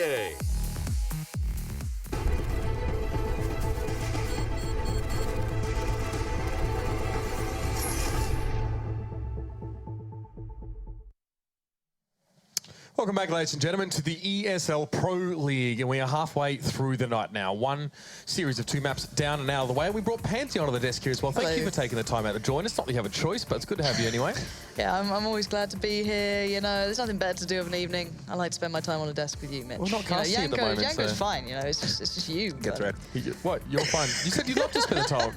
NBA. Welcome back, ladies and gentlemen, to the ESL Pro League, and we are halfway through the night now. One series of 2 maps down and out of the way. We brought Pantheon onto the desk here as well. Thank you for taking the time out to join us. Not that you have a choice, but it's good to have you anyway. Yeah, I'm always glad to be here. You know, there's nothing better to do of an evening. I like to spend my time on the desk with you, Mitch. We're not casting at the moment, Yanko's fine, you know, it's just you. Get red. What? You're fine. You said you'd love to spend the time.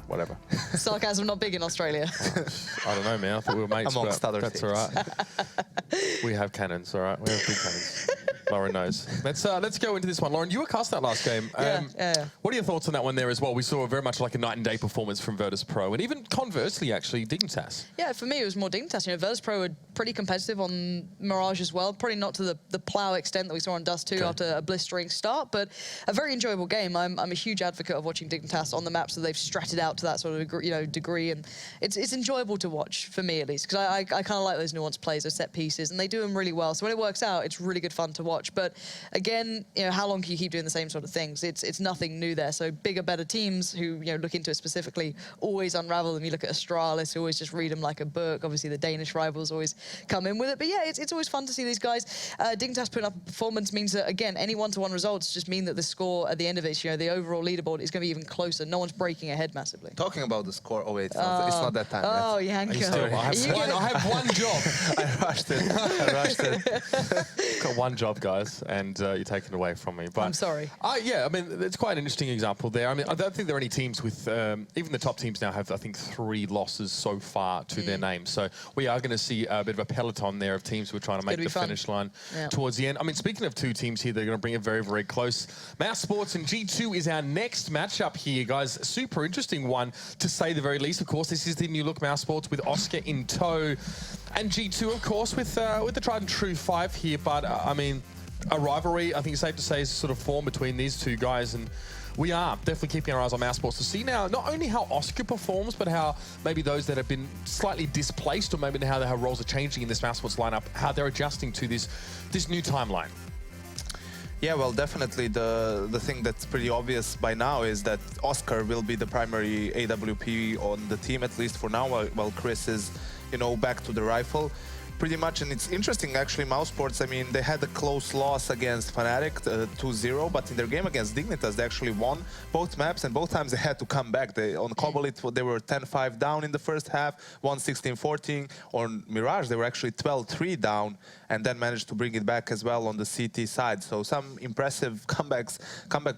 Whatever. Sarcasm not big in Australia. I don't know, man. I thought we were mates, amongst but other that's things. all right. We have cannons, all right? We have big cannons. Lauren knows. Let's go into this one. Lauren, you were cast that last game. Yeah. What are your thoughts on that one there as well? We saw very much like a night and day performance from Virtus Pro, and even conversely, actually, Dignitas. Yeah, for me, it was more Dignitas. You know, Virtus Pro were pretty competitive on Mirage as well. Probably not to the plow extent that we saw on Dust 2 after a blistering start, but a very enjoyable game. I'm a huge advocate of watching Dignitas on the maps that they've stratted out to that sort of degree, and it's enjoyable to watch, for me at least, because I kind of like those nuanced plays, those set pieces, and they do them really well. So when it works out, it's really good fun to watch. But again, you know, how long can you keep doing the same sort of things? It's nothing new there. So bigger, better teams who, you know, look into it specifically always unravel them. You look at Astralis, who always just read them like a book. Obviously, the Danish rivals always come in with it. But yeah, it's always fun to see these guys. Dignitas putting up a performance means that, again, any one-to-one results just mean that the score at the end of it, you know, the overall leaderboard is going to be even closer. No one's breaking ahead massively. Talking about the score, oh wait, it's not that time. Oh, Yanko. I have one job. I rushed it. Got one job, guys, and you're taken away from me. But I'm sorry. Yeah, I mean, it's quite an interesting example there. I mean, I don't think there are any teams with, even the top teams now have, I think, 3 losses so far to their name. So we are going to see a bit of a peloton there of teams who are trying to make the finish line towards the end. I mean, speaking of 2 teams here, they're going to bring it very, very close. Mousesports and G2 is our next matchup here, guys. Super interesting one, to say the very least. Of course, this is the new look Mousesports with Oscar in tow. And G2, of course, with the tried and true 5 here. But, I mean, a rivalry, I think it's safe to say, is sort of formed between these 2 guys. And we are definitely keeping our eyes on Mousesports to see now not only how Oscar performs, but how maybe those that have been slightly displaced, or maybe how their roles are changing in this Mousesports lineup, how they're adjusting to this new timeline. Yeah, well, definitely the thing that's pretty obvious by now is that Oscar will be the primary AWP on the team, at least for now, while Chris is, you know, back to the rifle. Pretty much, and it's interesting actually, Mousesports, I mean, they had a close loss against Fnatic, 2-0, but in their game against Dignitas, they actually won both maps, and both times they had to come back. On Cobalt, they were 10-5 down in the first half, won 16-14. On Mirage, they were actually 12-3 down, and then managed to bring it back as well on the CT side. So some impressive comeback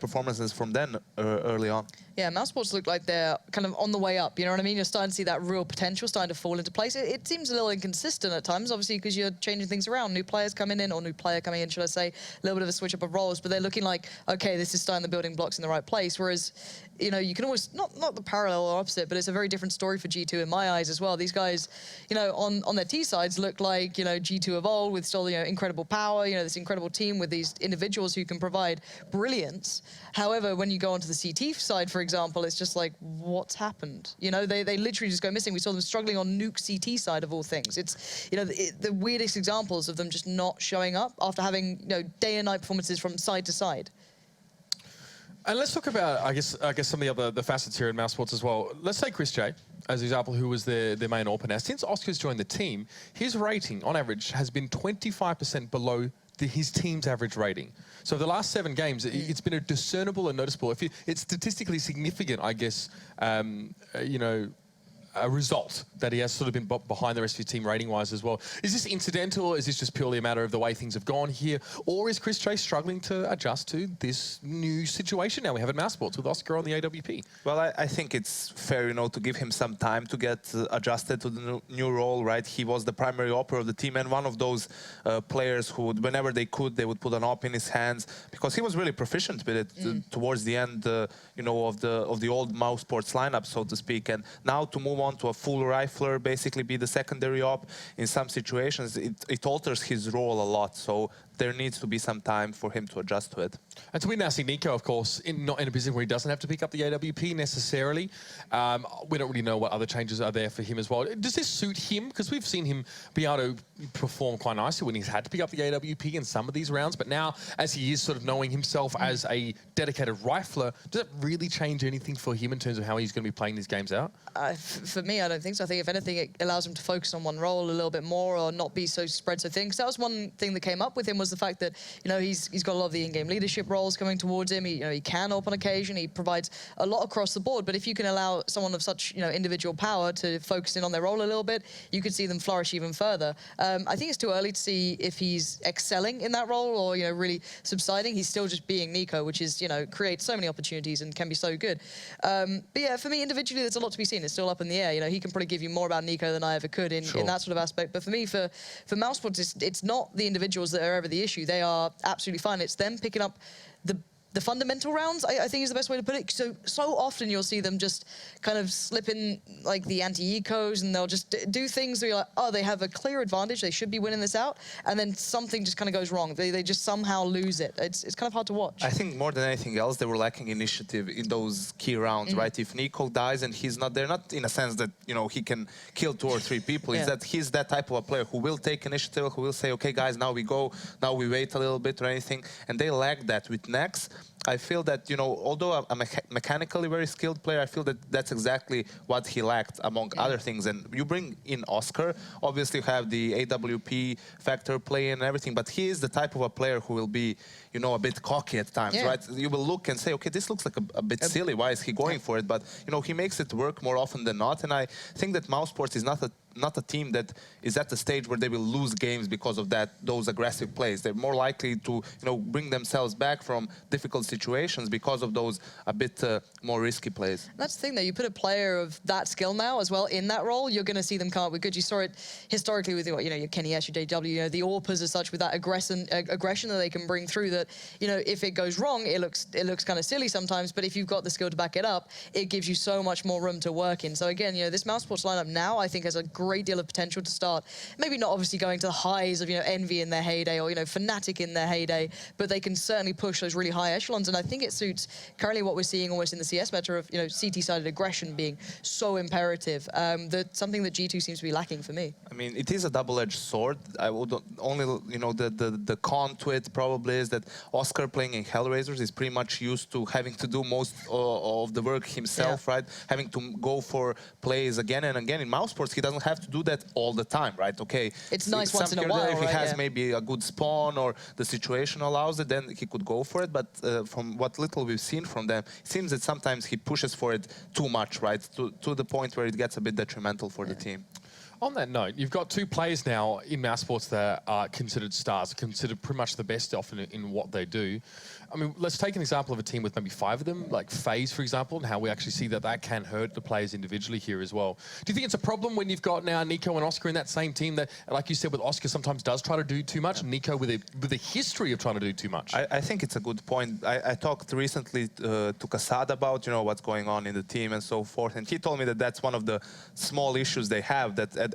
performances from them early on. Yeah, Mousesports look like they're kind of on the way up, you know what I mean? You're starting to see that real potential starting to fall into place. It seems a little inconsistent at times, obviously, because you're changing things around. New players coming in, or new player coming in, should I say. A little bit of a switch up of roles, but they're looking like, okay, this is starting the building blocks in the right place. Whereas, you know, you can always, not the parallel or opposite, but it's a very different story for G2 in my eyes as well. These guys, you know, on their T sides look like, you know, G2 of old with still, you know, incredible power, you know, this incredible team with these individuals who can provide brilliance. However, when you go onto the CT side, for example, it's just like, what's happened? You know, they literally just go missing. We saw them struggling on Nuke CT side of all things. It's, you know, the weirdest examples of them just not showing up after having, you know, day and night performances from side to side. And let's talk about, I guess some of the facets here in Mousesports as well. Let's take Chris J as an example, who was their main AWP. Now, since Oscar's joined the team, his rating, on average, has been 25% below his team's average rating. So the last 7 games, it's been a discernible and noticeable. It's statistically significant, I guess, you know, a result that he has sort of been behind the rest of his team rating-wise as well. Is this incidental? Is this just purely a matter of the way things have gone here? Or is Chris J struggling to adjust to this new situation now we have at Mousesports with Oscar on the AWP? Well, I think it's fair, you know, to give him some time to get adjusted to the new role, right? He was the primary AWPer of the team, and one of those players who, whenever they could, they would put an AWP in his hands, because he was really proficient with it towards the end, you know, of the old Mousesports lineup, so to speak. And now to move on to a full rifler, basically be the secondary AWP in some situations, it alters his role a lot. So there needs to be some time for him to adjust to it. And so we now see Nico, of course, not in a position where he doesn't have to pick up the AWP necessarily. We don't really know what other changes are there for him as well. Does this suit him? Because we've seen him be able to perform quite nicely when he's had to pick up the AWP in some of these rounds. But now, as he is sort of knowing himself as a dedicated rifler, does it really change anything for him in terms of how he's going to be playing these games out? For me, I don't think so. I think if anything, it allows him to focus on one role a little bit more, or not be so spread so thin. Because that was one thing that came up with him, was the fact that, you know, he's got a lot of the in-game leadership roles coming towards him. He can help on occasion. He provides a lot across the board. But if you can allow someone of such, individual power to focus in on their role a little bit, you could see them flourish even further. I think it's too early to see if he's excelling in that role or, really subsiding. He's still just being Nico, which is, creates so many opportunities and can be so good. But yeah, for me individually, there's a lot to be seen. It's still up in the air. He can probably give you more about Nico than I ever could in that sort of aspect. But for me, for Mousesports, it's not the individuals that are ever the issue. They are absolutely fine. It's them picking up the fundamental rounds, I think is the best way to put it. So often you'll see them just kind of slip in like the anti-ecos, and they'll just do things where you're like, oh, they have a clear advantage, they should be winning this out, and then something just kind of goes wrong. They just somehow lose it. It's kind of hard to watch. I think more than anything else, they were lacking initiative in those key rounds, right? If Nico dies and he's not there, not in a sense that, he can kill 2 or 3 people, it's that he's that type of a player who will take initiative, who will say, okay, guys, now we go, now we wait a little bit or anything, and they lack that with Nex. I feel that, although I'm a mechanically very skilled player, I feel that that's exactly what he lacked, among other things. And you bring in Oscar, obviously you have the AWP factor play and everything, but he is the type of a player who will be, a bit cocky at times, right? You will look and say, okay, this looks like a bit silly. Why is he going for it? But, he makes it work more often than not. And I think that Mousesports is not a team that is at the stage where they will lose games because of those aggressive plays. They're more likely to, bring themselves back from difficult situations because of those a bit more risky plays. That's the thing, though. You put a player of that skill now as well in that role, you're going to see them come up with good. You saw it historically with, your Kenny S, your JW, the AWPers as such, with that aggression that they can bring through. That, if it goes wrong, it looks kind of silly sometimes. But if you've got the skill to back it up, it gives you so much more room to work in. So again, this Mousesports lineup now, I think, has a great deal of potential to start. Maybe not obviously going to the highs of Envy in their heyday, or Fnatic in their heyday, but they can certainly push those really high echelons. And I think it suits currently what we're seeing almost in the CS meta of CT-sided aggression being so imperative. That's something that G2 seems to be lacking for me. I mean, it is a double-edged sword. I would only, the con to it probably is that Oscar playing in Hellraisers is pretty much used to having to do most of the work himself, right? Having to go for plays again and again. In Mousesports, he doesn't have to do that all the time, right? Okay, it's nice once in a while, if he has maybe a good spawn or the situation allows it, then he could go for it. But from what little we've seen from them, it seems that sometimes he pushes for it too much, right? To the point where it gets a bit detrimental for the team. On that note, you've got 2 players now in Mousesports that are considered stars, considered pretty much the best often in what they do. I mean, let's take an example of a team with maybe 5 of them, like FaZe, for example, and how we actually see that can hurt the players individually here as well. Do you think it's a problem when you've got now Nico and Oscar in that same team that, like you said, with Oscar sometimes does try to do too much, and Nico with a history of trying to do too much? I think it's a good point. I talked recently to Kassad about, what's going on in the team and so forth, and he told me that that's one of the small issues they have, that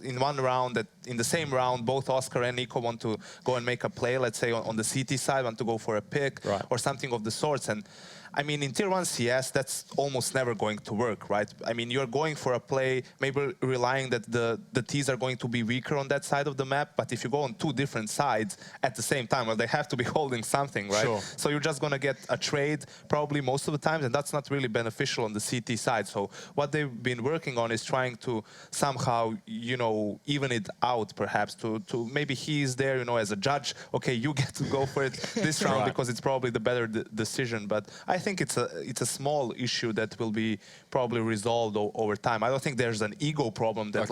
in one round, that in the same round, both Oscar and Nico want to go and make a play, let's say on the CT side, want to go for a pick, or something of the sorts. And I mean, in Tier 1 CS, that's almost never going to work, right? I mean, you're going for a play, maybe relying that the Ts are going to be weaker on that side of the map, but if you go on 2 different sides at the same time, well, they have to be holding something, right? Sure. So you're just going to get a trade probably most of the times, and that's not really beneficial on the CT side. So what they've been working on is trying to somehow, even it out, perhaps, to maybe he's there, as a judge, okay, you get to go for it this round because it's probably the better decision. But I think it's a small issue that will be probably resolved over time. I don't think there's an ego problem that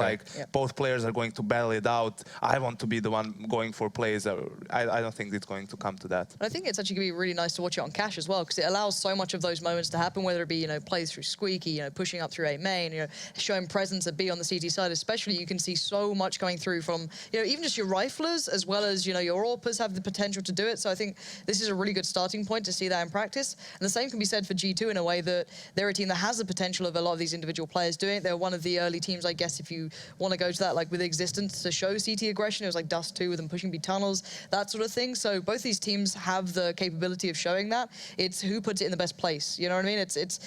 both players are going to battle it out. I want to be the one going for plays. I don't think it's going to come to that. I think it's actually going to be really nice to watch it on Cash as well, because it allows so much of those moments to happen, whether it be plays through Squeaky, pushing up through A main, showing presence at B on the CT side. Especially, you can see so much coming through from even just your riflers, as well as your AWPers have the potential to do it. So I think this is a really good starting point to see that in practice. And the same can be said for G2 in a way that they're a team that has the potential of a lot of these individual players doing it. They're one of the early teams, I guess, if you want to go to that, like with Existence to show CT aggression. It was like Dust 2 with them pushing B tunnels, that sort of thing. So both these teams have the capability of showing that. It's who puts it in the best place. You know what I mean? It's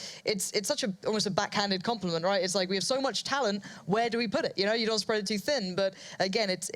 such a almost a backhanded compliment, right? It's like we have so much talent. Where do we put it? You know, you don't spread it too thin. But again, it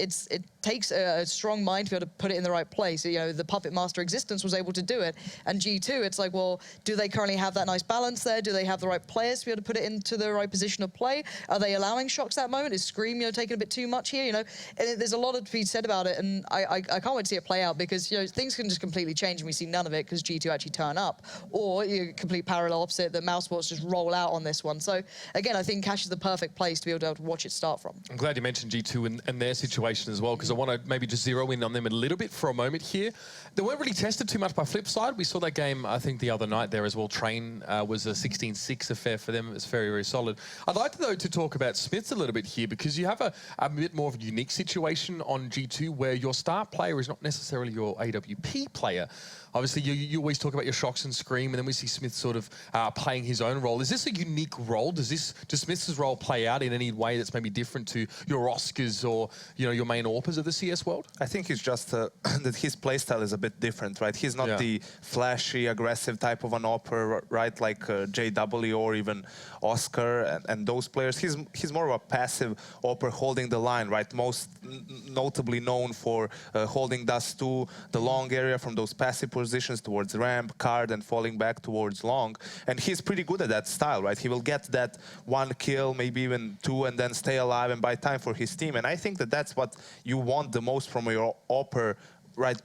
takes a strong mind to be able to put it in the right place. You know, the Puppet Master Existence was able to do it, and G2, it's like, well, do they currently have that nice balance there? Do they have the right players to be able to put it into the right position of play? Are they allowing shocks that moment? Is Scream, you know, taking a bit too much here? You know, and there's a lot to be said about it, and I can't wait to see it play out, because, you know, things can just completely change and we see none of it because G2 actually turn up, or you complete parallel opposite, that Mousesports just roll out on this one. So again, I think Cash is the perfect place to be able to watch it start from. I'm glad you mentioned G2 and their situation as well, because I want to maybe just zero in on them a little bit for a moment here. They weren't really tested too much by Flipside. We saw that game, I think, the other night there as well. Train was a 16-6 affair for them. It was very, very solid. I'd like, though, to talk about Smiths a little bit here, because you have a bit more of a unique situation on G2 where your star player is not necessarily your AWP player. Obviously, you always talk about your shocks and Scream, and then we see Smith sort of playing his own role. Is this a unique role? Does Smith's role play out in any way that's maybe different to your Oscars or, you know, your main AWPers of the CS world? I think it's just that his playstyle is a bit different, right? He's not the flashy, aggressive type of an AWPer, right? Like JW or even Oscar and those players. He's more of a passive AWPer holding the line, right? Most notably known for holding Dust 2, the long area from those passive positions towards ramp, card, and falling back towards long. And he's pretty good at that style, right? He will get that one kill, maybe even two, and then stay alive and buy time for his team. And I think that that's what you want the most from your AWPer, right?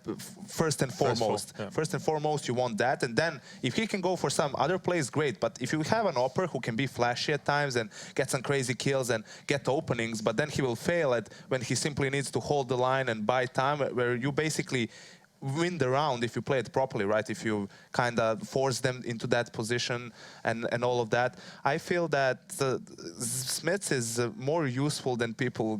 First and foremost. First and foremost, you want that. And then if he can go for some other plays, great. But if you have an AWPer who can be flashy at times and get some crazy kills and get openings, but then he will fail at when he simply needs to hold the line and buy time, where you basically win the round if you play it properly, right? If you kind of force them into that position and all of that. I feel that Smith is more useful than people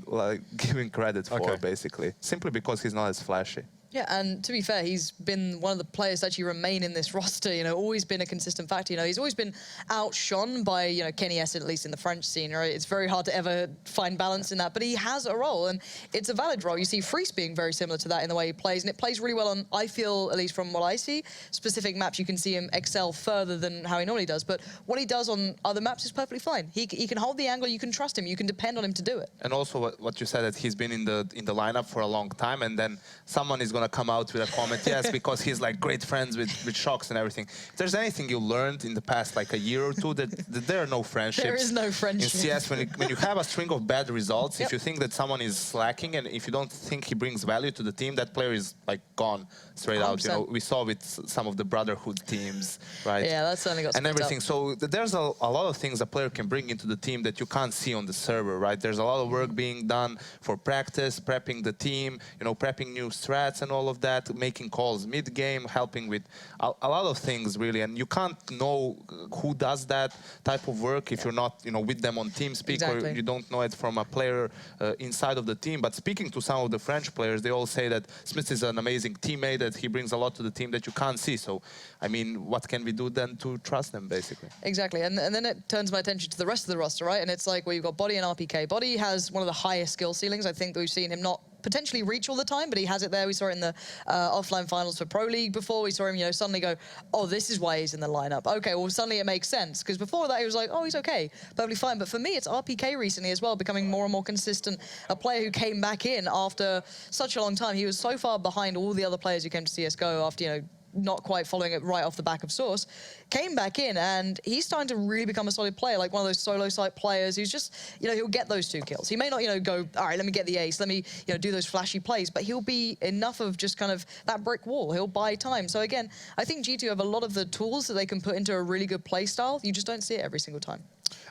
giving credit for, basically, simply because he's not as flashy. Yeah, and to be fair, he's been one of the players that actually remain in this roster, you know, always been a consistent factor. You know, he's always been outshone by, you know, Kenny Essen, at least in the French scene, right? It's very hard to ever find balance in that, but he has a role, and it's a valid role. You see Freeze being very similar to that in the way he plays, and it plays really well on, I feel, at least from what I see, specific maps you can see him excel further than how he normally does, but what he does on other maps is perfectly fine. He can hold the angle, you can trust him, you can depend on him to do it. And also what you said, that he's been in the lineup for a long time, and then someone is going to come out with a comment, yes, because he's like great friends with Shocks and everything. If there's anything you learned in the past like a year or two, that there are no friendships. There is no friendship. In CS, when you have a string of bad results, if you think that someone is slacking and if you don't think he brings value to the team, that player is like gone straight 100%. Out. You know, we saw with some of the Brotherhood teams, right? Yeah, that's certainly got and everything. Up. So there's a lot of things a player can bring into the team that you can't see on the server, right? There's a lot of work being done for practice, prepping the team, you know, prepping new strats and all of that, making calls mid-game, helping with a lot of things, really. And you can't know who does that type of work if you're not, you know, with them on TeamSpeak, or you don't know it from a player inside of the team. But speaking to some of the French players, they all say that Smith is an amazing teammate, that he brings a lot to the team that you can't see. So, I mean, what can we do then to trust them, basically? Exactly. And then it turns my attention to the rest of the roster, right? And it's like, well, you've got Body and RPK. Body has one of the highest skill ceilings. I think that we've seen him not potentially reach all the time, but he has it there. We saw it in the offline finals for Pro League before. We saw him, you know, suddenly go, oh, this is why he's in the lineup. Okay, well, suddenly it makes sense. Because before that, he was like, oh, he's okay, perfectly fine. But for me, it's RPK recently as well, becoming more and more consistent. A player who came back in after such a long time. He was so far behind all the other players who came to CSGO after, you know, not quite following it right off the back of Source, came back in, and he's starting to really become a solid player, like one of those solo site players who's just, you know, he'll get those 2 kills. He may not, you know, go, all right, let me get the ace, let me, you know, do those flashy plays, but he'll be enough of just kind of that brick wall. He'll buy time. So again, I think G2 have a lot of the tools that they can put into a really good play style. You just don't see it every single time.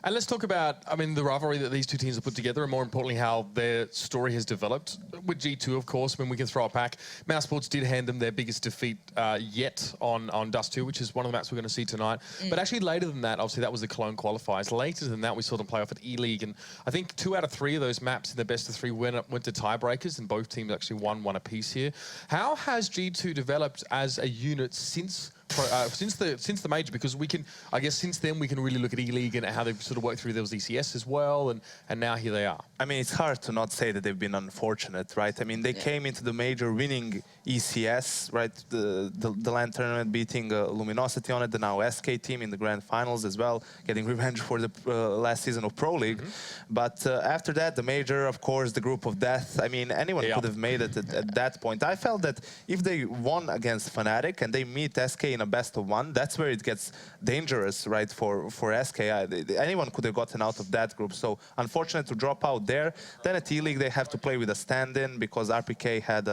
And let's talk about, I mean, the rivalry that these two teams have put together, and more importantly, how their story has developed. With G2, of course, when we can throw it back, Mousesports did hand them their biggest defeat yet on Dust 2, which is one of the maps we're going to see tonight. But actually later than that, obviously that was the Cologne qualifiers. Later than that, we saw them play off at E-League, and I think 2 out of 3 of those maps in the best of 3 went to tiebreakers, and both teams actually won 1 apiece here. How has G2 developed as a unit since since the major, because we can, I guess, since then we can really look at E-League and how they've sort of worked through those ECS as well, and now here they are. I mean, it's hard to not say that they've been unfortunate, right? I mean, they came into the major winning ECS, right? The LAN tournament, beating Luminosity on it, the now SK team in the grand finals as well, getting revenge for the last season of Pro League. But after that, the major, of course, the group of death. I mean, anyone could have made it at that point. I felt that if they won against Fnatic and they meet SK in a best-of-1, that's where it gets dangerous, right, for SK. Anyone could have gotten out of that group. So unfortunate to drop out there. Then at E-League, they have to play with a stand-in because RPK had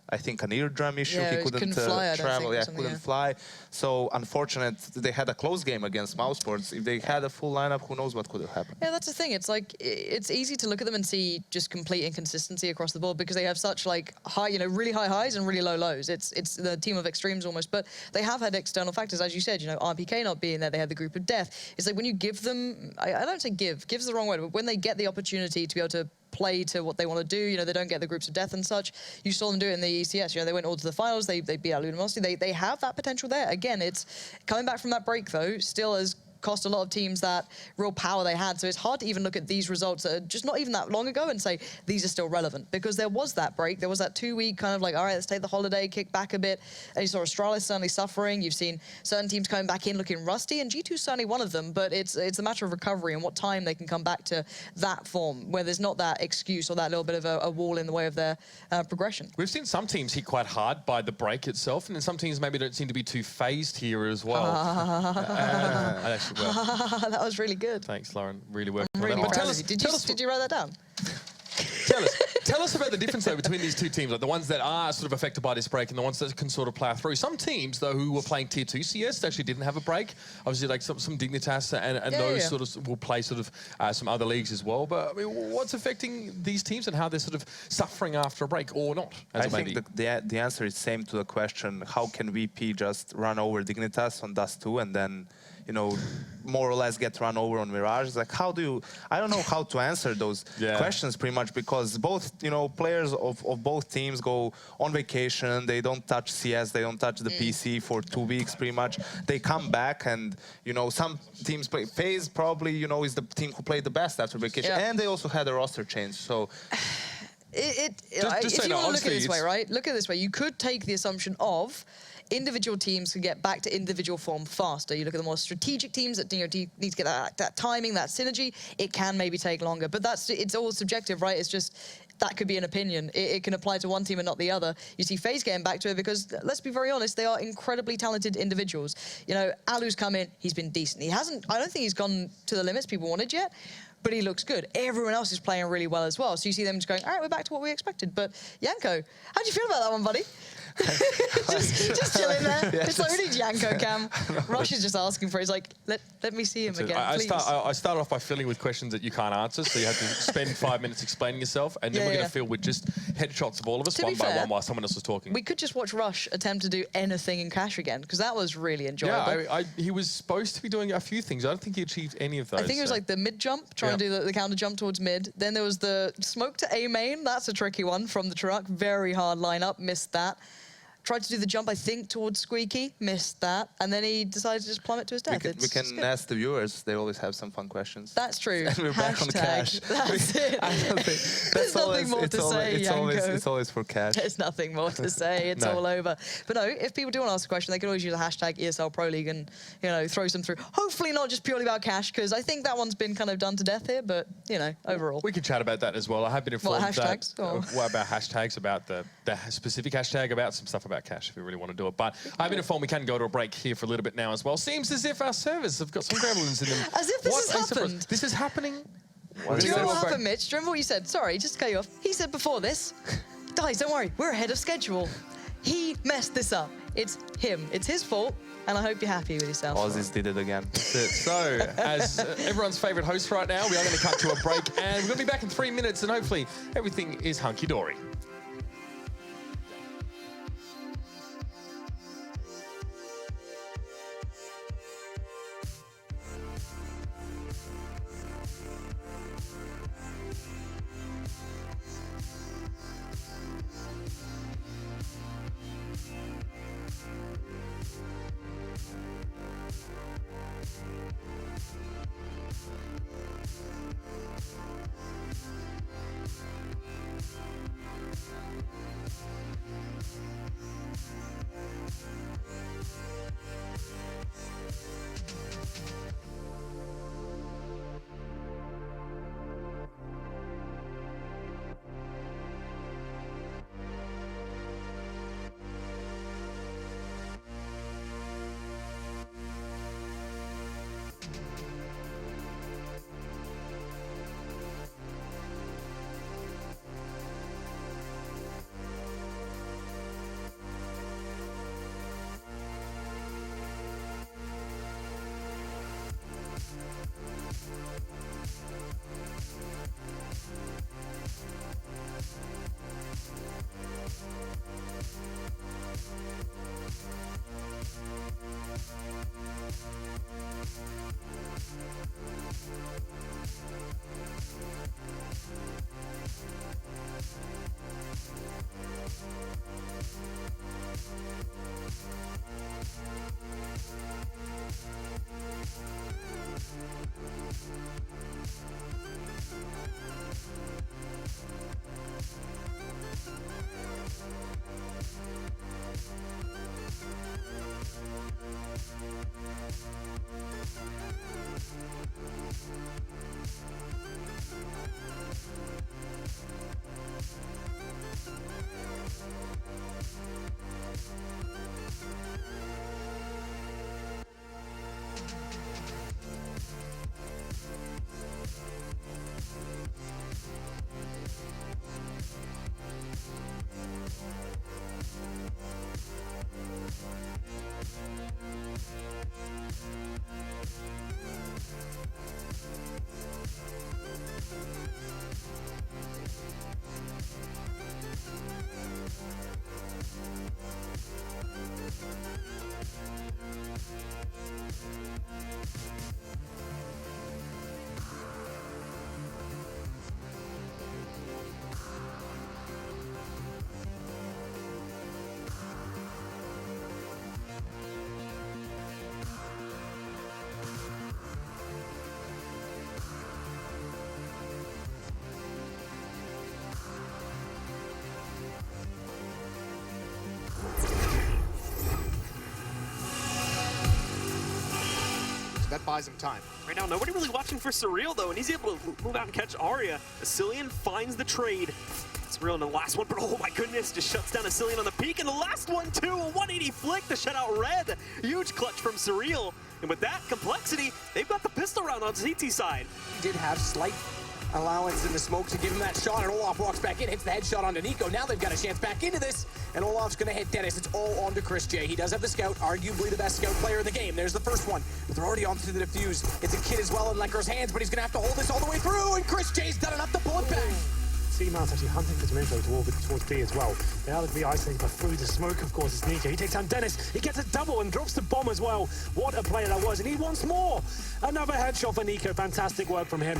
I think an eardrum issue. Yeah, he couldn't fly, travel. Yeah, couldn't fly. So unfortunate. They had a close game against Mousesports. If they had a full lineup, who knows what could have happened? Yeah, that's the thing. It's like it's easy to look at them and see just complete inconsistency across the board because they have such like high, really high highs and really low lows. It's the team of extremes almost. But they have had external factors, as you said. RPK not being there, they had the group of death. It's like when you give them, I don't say give's the wrong word, but when they get the opportunity to be able to play to what they want to do, they don't get the groups of death and such. You saw them do it in the ECS. They went all to the finals. They beat out Luminosity. They have that potential there. Again, it's coming back from that break though. Still has cost a lot of teams that real power they had. So it's hard to even look at these results that are just not even that long ago and say these are still relevant because there was that break. There was that 2-week kind of like, all right, let's take the holiday, kick back a bit. And you saw Astralis certainly suffering. You've seen certain teams coming back in looking rusty, and G2's certainly one of them. But it's a matter of recovery and what time they can come back to that form where there's not that excuse or that little bit of a wall in the way of their progression. We've seen some teams hit quite hard by the break itself, and then some teams maybe don't seem to be too phased here as well. That was really good. Thanks, Lauren. Really worked. I'm really proud of you. Did you write that down? Tell us about the difference, though, between these two teams, like the ones that are sort of affected by this break and the ones that can sort of plow through. Some teams, though, who were playing Tier 2 CS actually didn't have a break. Obviously, like some Dignitas and those sort of will play sort of some other leagues as well. But I mean, what's affecting these teams and how they're sort of suffering after a break or not? I think the answer is same to the question, how can VP just run over Dignitas on Dust 2 and then more or less get run over on Mirage? Like, how do you... I don't know how to answer those questions pretty much because both, players of both teams go on vacation. They don't touch CS. They don't touch the PC for 2 weeks pretty much. They come back and, some teams play... FaZe probably, is the team who played the best after vacation. Yeah. And they also had a roster change, so... If you want to look at it this way, right? Look at it this way. You could take the assumption of individual teams can get back to individual form faster. You look at the more strategic teams that need to get that timing, that synergy. It can maybe take longer, but it's all subjective, right? It's just that could be an opinion. It can apply to one team and not the other. You see FaZe getting back to it because, let's be very honest, they are incredibly talented individuals. Alu's come in, he's been decent. I don't think he's gone to the limits people wanted yet, but he looks good. Everyone else is playing really well as well. So you see them just going, all right, we're back to what we expected. But Yanko, how do you feel about that one, buddy? just chilling there. Yeah, it's like, we need Yanko Cam. Rush is just asking for it. He's like, let me see him again, please. I start off by filling with questions that you can't answer, so you have to spend 5 minutes explaining yourself, and then we're going to fill with just headshots of all of us one by one while someone else is talking. We could just watch Rush attempt to do anything in Cash again, because that was really enjoyable. Yeah, he was supposed to be doing a few things. I don't think he achieved any of those. I think it was like the mid jump, trying to do the counter jump towards mid. Then there was the smoke to A main. That's a tricky one from the truck. Very hard lineup. Missed that. Tried to do the jump, I think, towards Squeaky, missed that, and then he decided to just plummet to his death. We can ask the viewers; they always have some fun questions. That's true. And we're back on Cash. That's it. There's nothing more to say, Yanko. It's always for Cash. There's nothing more to say. It's all over. But no, if people do want to ask a question, they can always use the hashtag ESL Pro League and throw some through. Hopefully not just purely about Cash, because I think that one's been kind of done to death here. But overall, we could chat about that as well. I have been informed hashtags? What about hashtags, about the specific hashtag, about some stuff about Cash if we really want to do it. But I've been informed we can go to a break here for a little bit now as well. Seems as if our servers have got some gremlins in them. As if this has happened. This is happening. Do you know what happened, Mitch? Do you remember what you said? Sorry, just to cut you off. He said before this, guys, don't worry, we're ahead of schedule. He messed this up. It's him. It's his fault, and I hope you're happy with yourself. Aussies did it again. So, as everyone's favourite host right now, we are going to cut to a break, and we're going to be back in 3 minutes, and hopefully everything is hunky-dory. That buys him time. Right now, nobody really watching for Surreal, though, and he's able to move out and catch Arya. Asilian finds the trade. Surreal in the last one, but oh my goodness, just shuts down Asilian on the peak, and the last one, too, a 180 flick to shut out Red. Huge clutch from Surreal. And with that complexity, they've got the pistol round on CT side. He did have slight allowance in the smoke to give him that shot, and Olaf walks back in, hits the headshot onto Nico. Now they've got a chance back into this, and Olaf's gonna hit Dennis. It's all on to Chris J. He does have the scout, arguably the best scout player in the game. There's the first one, but they're already on to the defuse. It's a kid as well in Lenker's hands, but he's gonna have to hold this all the way through, and Chris J's done enough to pull it back. C-Mouse actually hunting for some info towards B as well. They are going to be isolated, but through the smoke, of course, it's Nico. He takes down Dennis. He gets a double and drops the bomb as well. What a player that was, and he wants more. Another headshot for Nico. Fantastic work from him.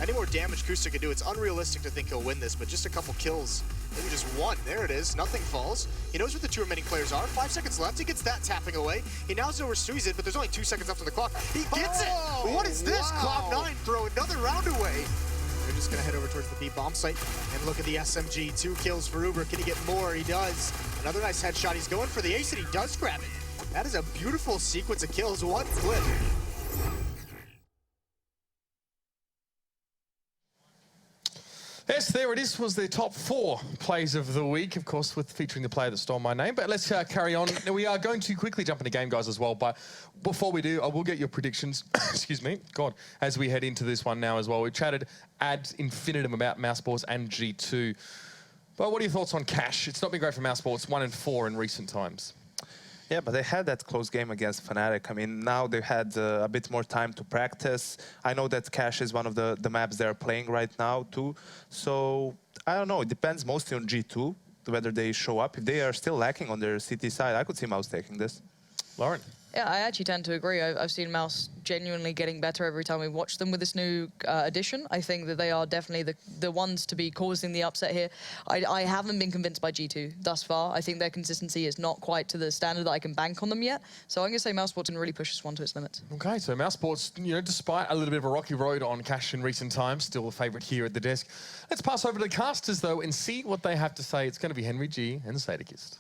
Any more damage Kuster can do, it's unrealistic to think he'll win this, but just a couple kills, maybe just one. There it is, nothing falls. He knows what the two remaining players are. 5 seconds left, he gets that tapping away. He now oversees it, but there's only 2 seconds left on the clock. He gets it! What is this? Wow. Cloud9 throw another round away. They're just gonna head over towards the B bomb site and look at the SMG. 2 kills for Uber. Can he get more? He does. Another nice headshot. He's going for the ace, and he does grab it. That is a beautiful sequence of kills. One clip. Yes, there it is, was the top 4 plays of the week, of course, with featuring the player that stole my name. But let's carry on. Now, we are going to quickly jump into game, guys, as well. But before we do, I will get your predictions, excuse me, God, as we head into this one now as well. We chatted ad infinitum about Mousesports and G2. But what are your thoughts on Cash? It's not been great for Mousesports, 1-4 in recent times. Yeah, but they had that close game against Fnatic. I mean, now they've had a bit more time to practice. I know that Cash is one of the maps they're playing right now, too. So, I don't know. It depends mostly on G2, whether they show up. If they are still lacking on their CT side, I could see Mouse taking this. Lauren? Yeah, I actually tend to agree. I've seen Mouse genuinely getting better every time we watch them with this new addition. I think that they are definitely the ones to be causing the upset here. I haven't been convinced by G2 thus far. I think their consistency is not quite to the standard that I can bank on them yet. So I'm going to say Mousesports can really push this one to its limits. Okay, so Mousesports, you know, despite a little bit of a rocky road on Cash in recent times, still a favourite here at the desk. Let's pass over to the casters, though, and see what they have to say. It's going to be Henry G and Sadakist.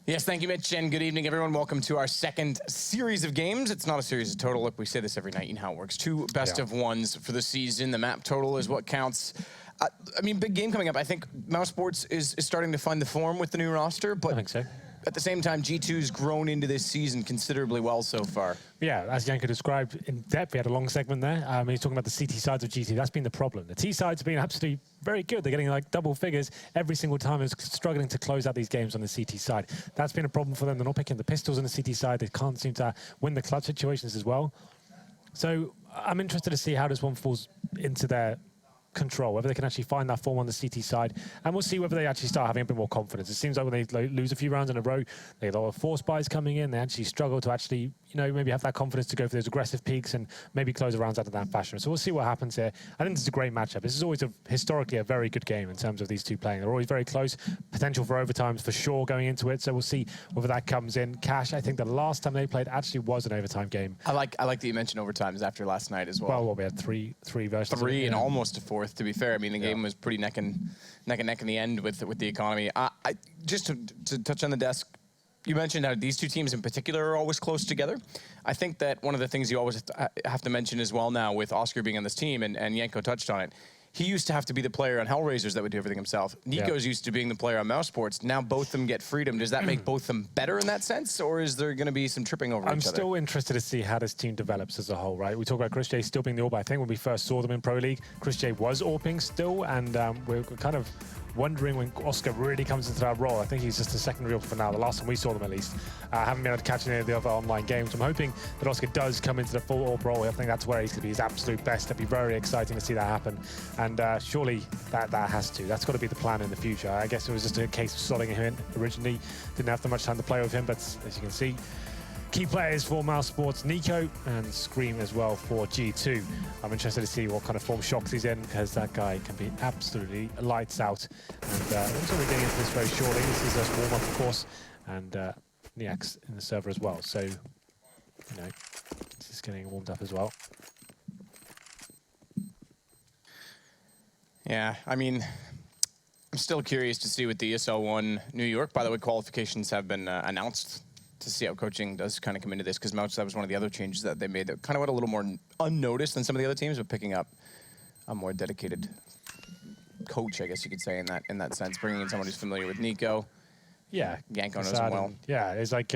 Yes, thank you, Mitch, and good evening, everyone. Welcome to our second series of games. It's not a series of total. Look, we say this every night. You know how it works. 2 best of ones for the season. The map total is what counts. I mean, big game coming up. I think Mousesports is starting to find the form with the new roster, but I think so. At the same time, G2's grown into this season considerably well so far. Yeah, as Janko described in depth, we had a long segment there. He's talking about the CT sides of G2. That's been the problem. The T sides have been absolutely very good. They're getting like double figures every single time. They're struggling to close out these games on the CT side. That's been a problem for them. They're not picking the pistols on the CT side. They can't seem to win the clutch situations as well. So I'm interested to see how this one falls into their control, whether they can actually find that form on the CT side, and we'll see whether they actually start having a bit more confidence. It seems like when they lose a few rounds in a row, they get a lot of force buys coming in, they actually struggle to actually, you know, maybe have that confidence to go for those aggressive peaks and maybe close the rounds out of that fashion. So we'll see what happens here. I think this is a great matchup. This is always historically a very good game in terms of these two playing. They're always very close, potential for overtimes for sure going into it, so we'll see whether that comes in. Cash, I think the last time they played actually was an overtime game. I like that you mentioned overtimes after last night as well. Well, we had three versions. 3 and almost a 4th, to be fair. I mean, the game was pretty neck and neck in the end with the economy. Just to touch on the desk, you mentioned how these two teams in particular are always close together. I think that one of the things you always have to mention as well now with Oscar being on this team, and Janko touched on it, he used to have to be the player on Hellraisers that would do everything himself. Nico's used to being the player on Mousesports. Now both of them get freedom. Does that make both of them better in that sense, or is there going to be some tripping over each other? I'm still interested to see how this team develops as a whole, right? We talk about Chris J still being the AWP. I think when we first saw them in Pro League, Chris J was AWPing still, and we're kind of wondering when Oscar really comes into that role. I think he's just a secondary AWP for now, the last time we saw them at least. I haven't been able to catch any of the other online games. I'm hoping that Oscar does come into the full AWP role. I think that's where he's going to be his absolute best. It'd be very exciting to see that happen. And surely that has to. That's got to be the plan in the future. I guess it was just a case of slotting him in originally. Didn't have that much time to play with him, but as you can see, key players for Mousesports, Nico, and Scream as well for G2. I'm interested to see what kind of form Shocks he's in, because that guy can be absolutely lights out. And also we're getting into this very shortly. This is just warm-up, of course, and Niak's in the server as well. So, you know, this is getting warmed up as well. Yeah, I mean, I'm still curious to see with the ESL 1 New York. By the way, qualifications have been announced to see how coaching does kind of come into this, because Mouse, that was one of the other changes that they made that kind of went a little more unnoticed than some of the other teams, but picking up a more dedicated coach, I guess you could say, in that sense, bringing in someone who's familiar with Nico. Yeah, Yanko knows him well. Yeah, it's like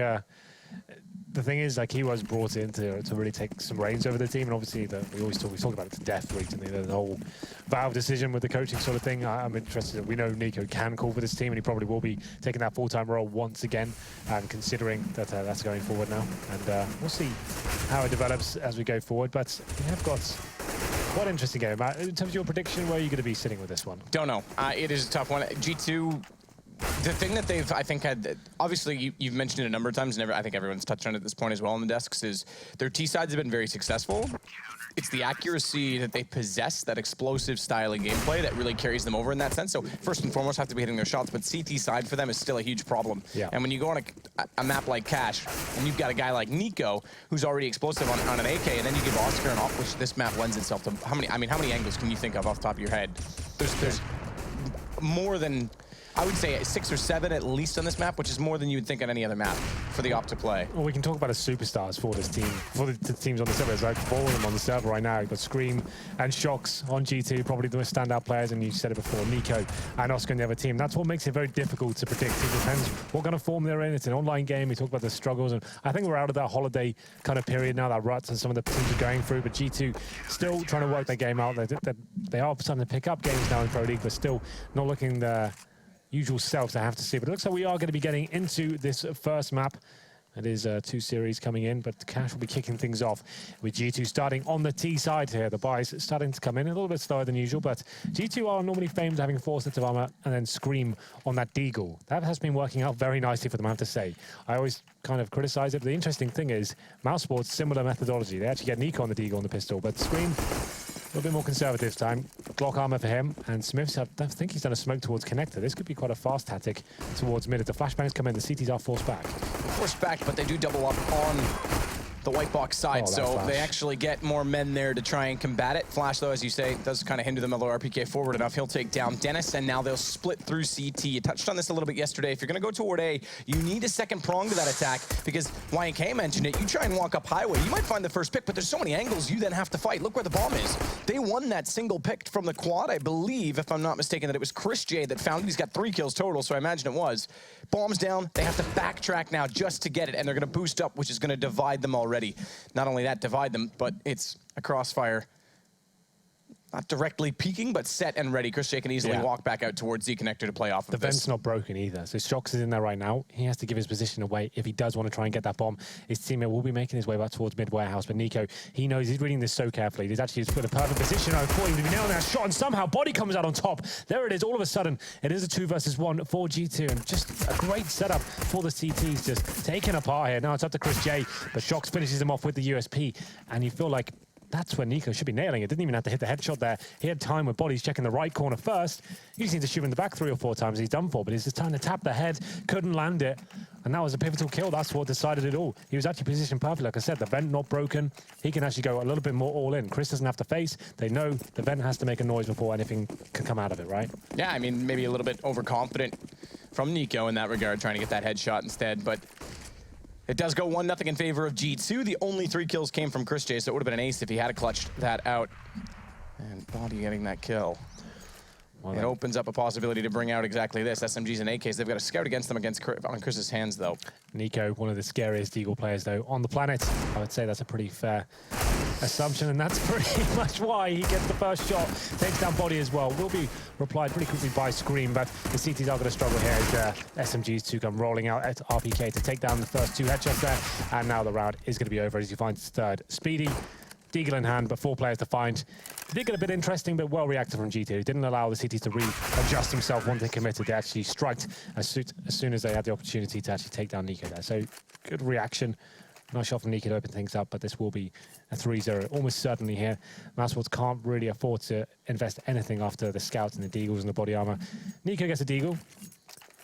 the thing is, like, he was brought in to really take some reins over the team, and obviously we talk about it to death recently, the whole Valve decision with the coaching sort of thing. I'm interested. We know Nico can call for this team, and he probably will be taking that full-time role once again, and considering that that's going forward now. And we'll see how it develops as we go forward. But we have got quite an interesting game. Matt, in terms of your prediction, where are you going to be sitting with this one? Don't know. It is a tough one. G2. The thing that they've, I think, had, obviously you've mentioned it a number of times, and I think everyone's touched on it at this point as well on the desks, is their T-sides have been very successful. It's the accuracy that they possess, that explosive style of gameplay that really carries them over in that sense. So first and foremost, have to be hitting their shots, but CT side for them is still a huge problem. Yeah. And when you go on a map like Cash, and you've got a guy like Nico, who's already explosive on an AK, and then you give Oscar an off, which this map lends itself to. How many angles can you think of off the top of your head? There's more than, I would say 6 or 7 at least on this map, which is more than you would think on any other map for the op to play. Well, we can talk about as superstars for this team, for the teams on the server. There's like 4 of them on the server right now. You've got Scream and Shox on G2, probably the most standout players, and you said it before, Nico and Oscar in the other team. That's what makes it very difficult to predict. It depends what kind of form they're in. It's an online game. We talk about the struggles, and I think we're out of that holiday kind of period now, that rut and some of the teams are going through, but G2 still trying to work their game out. They are starting to pick up games now in Pro League, but still not looking the usual self to have to see. But it looks like we are going to be getting into this first map. It is 2 series coming in, but Cash will be kicking things off with G2 starting on the T side here. The buys starting to come in a little bit slower than usual, but G2 are normally famed for having 4 sets of armor and then Scream on that Deagle. That has been working out very nicely for them, I have to say. I always kind of criticize it, but the interesting thing is Mousesports, similar methodology. They actually get Nico on the Deagle on the pistol, but Scream, a little bit more conservative this time. Glock armor for him, and Smith's, I think he's done a smoke towards connector. This could be quite a fast tactic towards mid. If the flashbangs come in, the CTs are forced back. Forced back, but they do double up on the white box side, so Flash. they actually get more men there to try and combat it. Flash, though, as you say, does kind of hinder them, although RPK forward enough. He'll take down Dennis, and now they'll split through CT. You touched on this a little bit yesterday. If you're going to go toward A, you need a second prong to that attack, because YNK mentioned it. You try and walk up highway, you might find the first pick, but there's so many angles you then have to fight. Look where the bomb is. They won that single pick from the quad, I believe, if I'm not mistaken, that it was Chris J that found it. He's got 3 kills total, so I imagine it was. Bombs down, they have to backtrack now just to get it, and they're going to boost up, which is going to divide them already. Not only that, divide them, but it's a crossfire. Not directly peeking, but set and ready. Chris J can easily walk back out towards Z connector to play off of this. The vent's not broken either, so Shox is in there right now. He has to give his position away if he does want to try and get that bomb. His teammate will be making his way back towards mid-warehouse, but Nico, he knows he's reading this so carefully. He's actually put a perfect position. I thought he would be nailing that shot, and somehow Body comes out on top. There it is, all of a sudden. It is a 2 versus 1 for G2, and just a great setup for the CTs, just taken apart here. Now it's up to Chris J, but Shox finishes him off with the USP, and you feel like that's where Nico should be nailing it. Didn't even have to hit the headshot there. He had time with Body's checking the right corner first. You just need to shoot him in the back 3 or 4 times. He's done for, but he's just trying to tap the head. Couldn't land it. And that was a pivotal kill. That's what decided it all. He was actually positioned perfectly. Like I said, the vent not broken. He can actually go a little bit more all in. Chris doesn't have to face. They know the vent has to make a noise before anything can come out of it, right? Yeah, I mean, maybe a little bit overconfident from Nico in that regard, trying to get that headshot instead, but it does go 1-0 in favor of G2. The only 3 kills came from Chris J, so it would have been an ace if he had clutched that out. And Body getting that kill. It opens up a possibility to bring out exactly this. SMGs and AKs, they've got a scout against them on Chris's hands, though. Nico, one of the scariest Eagle players, though, on the planet. I would say that's a pretty fair assumption, and that's pretty much why he gets the first shot. Takes down Body as well. Will be replied pretty quickly by Scream, but the CTs are going to struggle here as SMGs to come rolling out at RPK to take down the first 2 headshots there, and now the round is going to be over as he finds third. Speedy, Deagle in hand, but 4 players to find. It did get a bit interesting, but well reacted from G2. Didn't allow the CTs to readjust himself once they committed. They actually striked as soon as they had the opportunity to actually take down Nico there. So good reaction. Nice shot from Nico to open things up, but this will be a 3-0 almost certainly here. Mousesports can't really afford to invest anything after the scouts and the Deagles and the body armor. Nico gets a Deagle,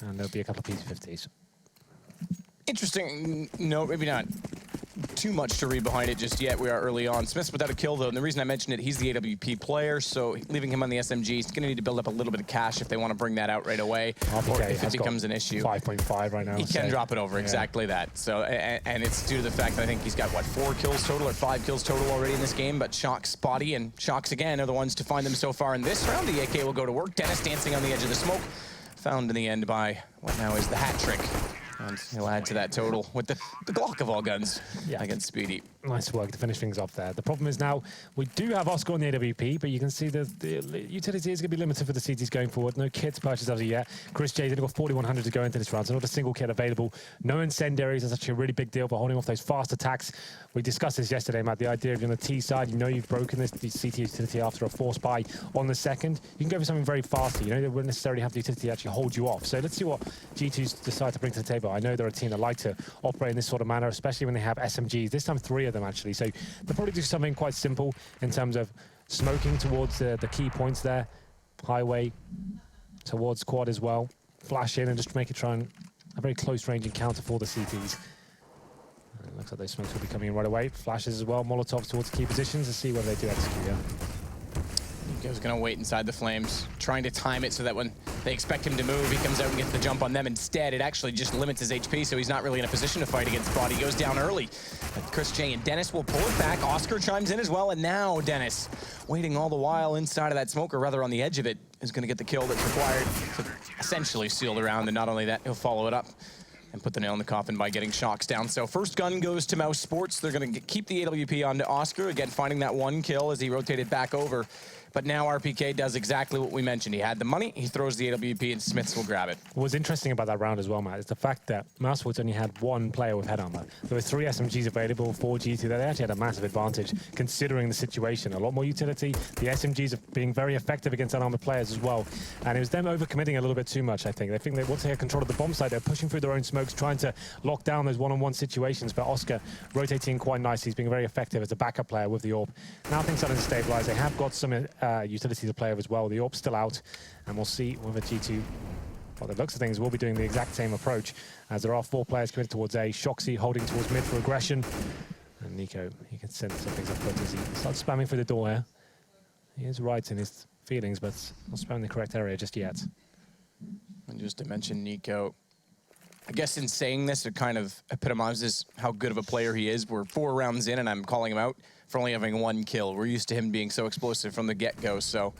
and there'll be a couple of P50s. Interesting. No, maybe not. too much to read behind it just yet. We are early on. Smith's without a kill, though, and the reason I mentioned it, he's the AWP player, so leaving him on the SMG, he's going to need to build up a little bit of cash if they want to bring that out right away, or if it becomes an issue. 5.5 right now. He can drop it over, exactly that. So, and it's due to the fact that I think he's got, what, 4 kills total or 5 kills total already in this game, but Shock's body and Shock's, again, are the ones to find them so far in this round. The AK will go to work. Dennis dancing on the edge of the smoke, found in the end by what now is the hat trick. And he'll add to that total with the Glock of all guns against Speedy. Nice work to finish things off there. The problem is now we do have Oscar on the AWP, but you can see the utility is going to be limited for the CTs going forward. No kits purchased as of yet. Chris J's only got 4,100 to go into this round, so not a single kit available. No incendiaries. That's actually a really big deal for holding off those fast attacks. We discussed this yesterday, Matt. The idea of on the T side, you know you've broken the CT utility after a force buy on the second. You can go for something very faster. You know they wouldn't necessarily have the utility to actually hold you off. So let's see what G2s decide to bring to the table. I know they're a team that like to operate in this sort of manner, especially when they have SMGs. This time 3 of them actually. So they'll probably do something quite simple in terms of smoking towards the key points there. Highway towards quad as well. Flash in and just make it try and a very close range encounter for the CTs. It looks like those smokes will be coming in right away. Flashes as well, Molotovs towards key positions to see whether they do execute. Nico's going to wait inside the flames, trying to time it so that when they expect him to move, he comes out and gets the jump on them. Instead, it actually just limits his HP, so he's not really in a position to fight against Bot. He goes down early. But Chris J and Dennis will pull it back. Oscar chimes in as well, and now Dennis, waiting all the while inside of that smoke, or rather on the edge of it, is going to get the kill that's required to essentially seal the round. And not only that, he'll follow it up and put the nail in the coffin by getting Shocks down. So first gun goes to Mousesports. They're going to keep the AWP onto Oscar, again finding that 1 kill as he rotated back over. But now RPK does exactly what we mentioned. He had the money, he throws the AWP, and Smiths will grab it. What's interesting about that round as well, Matt, is the fact that Mousesports only had 1 player with head armor. There were 3 SMGs available, 4 G2. They actually had a massive advantage considering the situation. A lot more utility. The SMGs are being very effective against unarmored players as well. And it was them overcommitting a little bit too much, I think. They think they want to take control of the bomb side. They're pushing through their own smokes, trying to lock down those one-on-one situations. But Oscar rotating quite nicely. He's being very effective as a backup player with the AWP. Now things starting to stabilize. They have got some utility to play with as well. The AWP's still out, and we'll see whether G2, well, the looks of things, will be doing the exact same approach, as there are 4 players committed towards A. Shoxy holding towards mid for aggression, and Nico, he can sense some things up front as he starts spamming through the door here. He is right in his feelings, but not spamming the correct area just yet. And just to mention Nico, I guess in saying this, it kind of epitomizes how good of a player he is. We're 4 rounds in, and I'm calling him out for only having 1 kill. We're used to him being so explosive from the get-go, so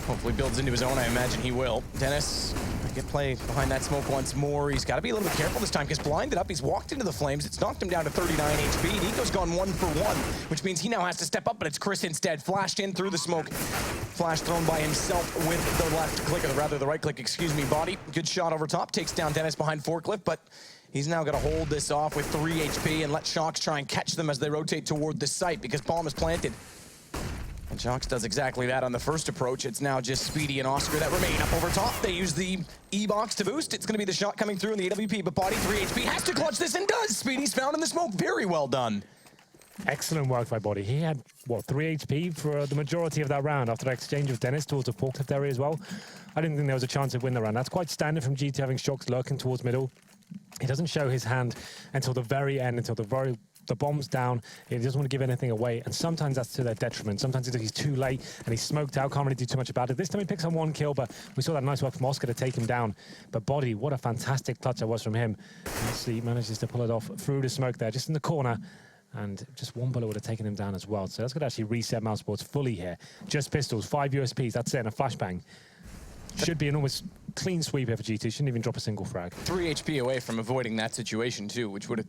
hopefully builds into his own. I imagine he will. Dennis, get play behind that smoke once more. He's got to be a little bit careful this time because blinded up, he's walked into the flames. It's knocked him down to 39 HP. Nico's gone 1 for 1, which means he now has to step up, but it's Chris instead. Flashed in through the smoke. Flash thrown by himself with the left click, or rather the right click, excuse me, body. Good shot over top, takes down Dennis behind forklift, but he's now got to hold this off with 3 HP and let Shocks try and catch them as they rotate toward the site because bomb is planted. And Shocks does exactly that on the first approach. It's now just Speedy and Oscar that remain up over top. They use the E-box to boost. It's going to be the shot coming through in the AWP, but Body 3 HP has to clutch this and does. Speedy's found in the smoke. Very well done. Excellent work by Body. He had, what, 3 HP for the majority of that round after that exchange with Dennis towards the forklift area as well. I didn't think there was a chance to win the round. That's quite standard from G2 having Shocks lurking towards middle. He doesn't show his hand until the very end, until the bomb's down. He doesn't want to give anything away, and sometimes that's to their detriment. Sometimes he's too late, and he's smoked out, can't really do too much about it. This time he picks up 1 kill, but we saw that nice work from Oscar to take him down. But Body, what a fantastic clutch that was from him. He manages to pull it off through the smoke there, just in the corner, and just 1 bullet would have taken him down as well. So that's going to actually reset Mousesports fully here. Just pistols, 5 USPs, that's it, and a flashbang. Should be an almost clean sweep here for G2. Shouldn't even drop a single frag. 3 HP away from avoiding that situation too, which would have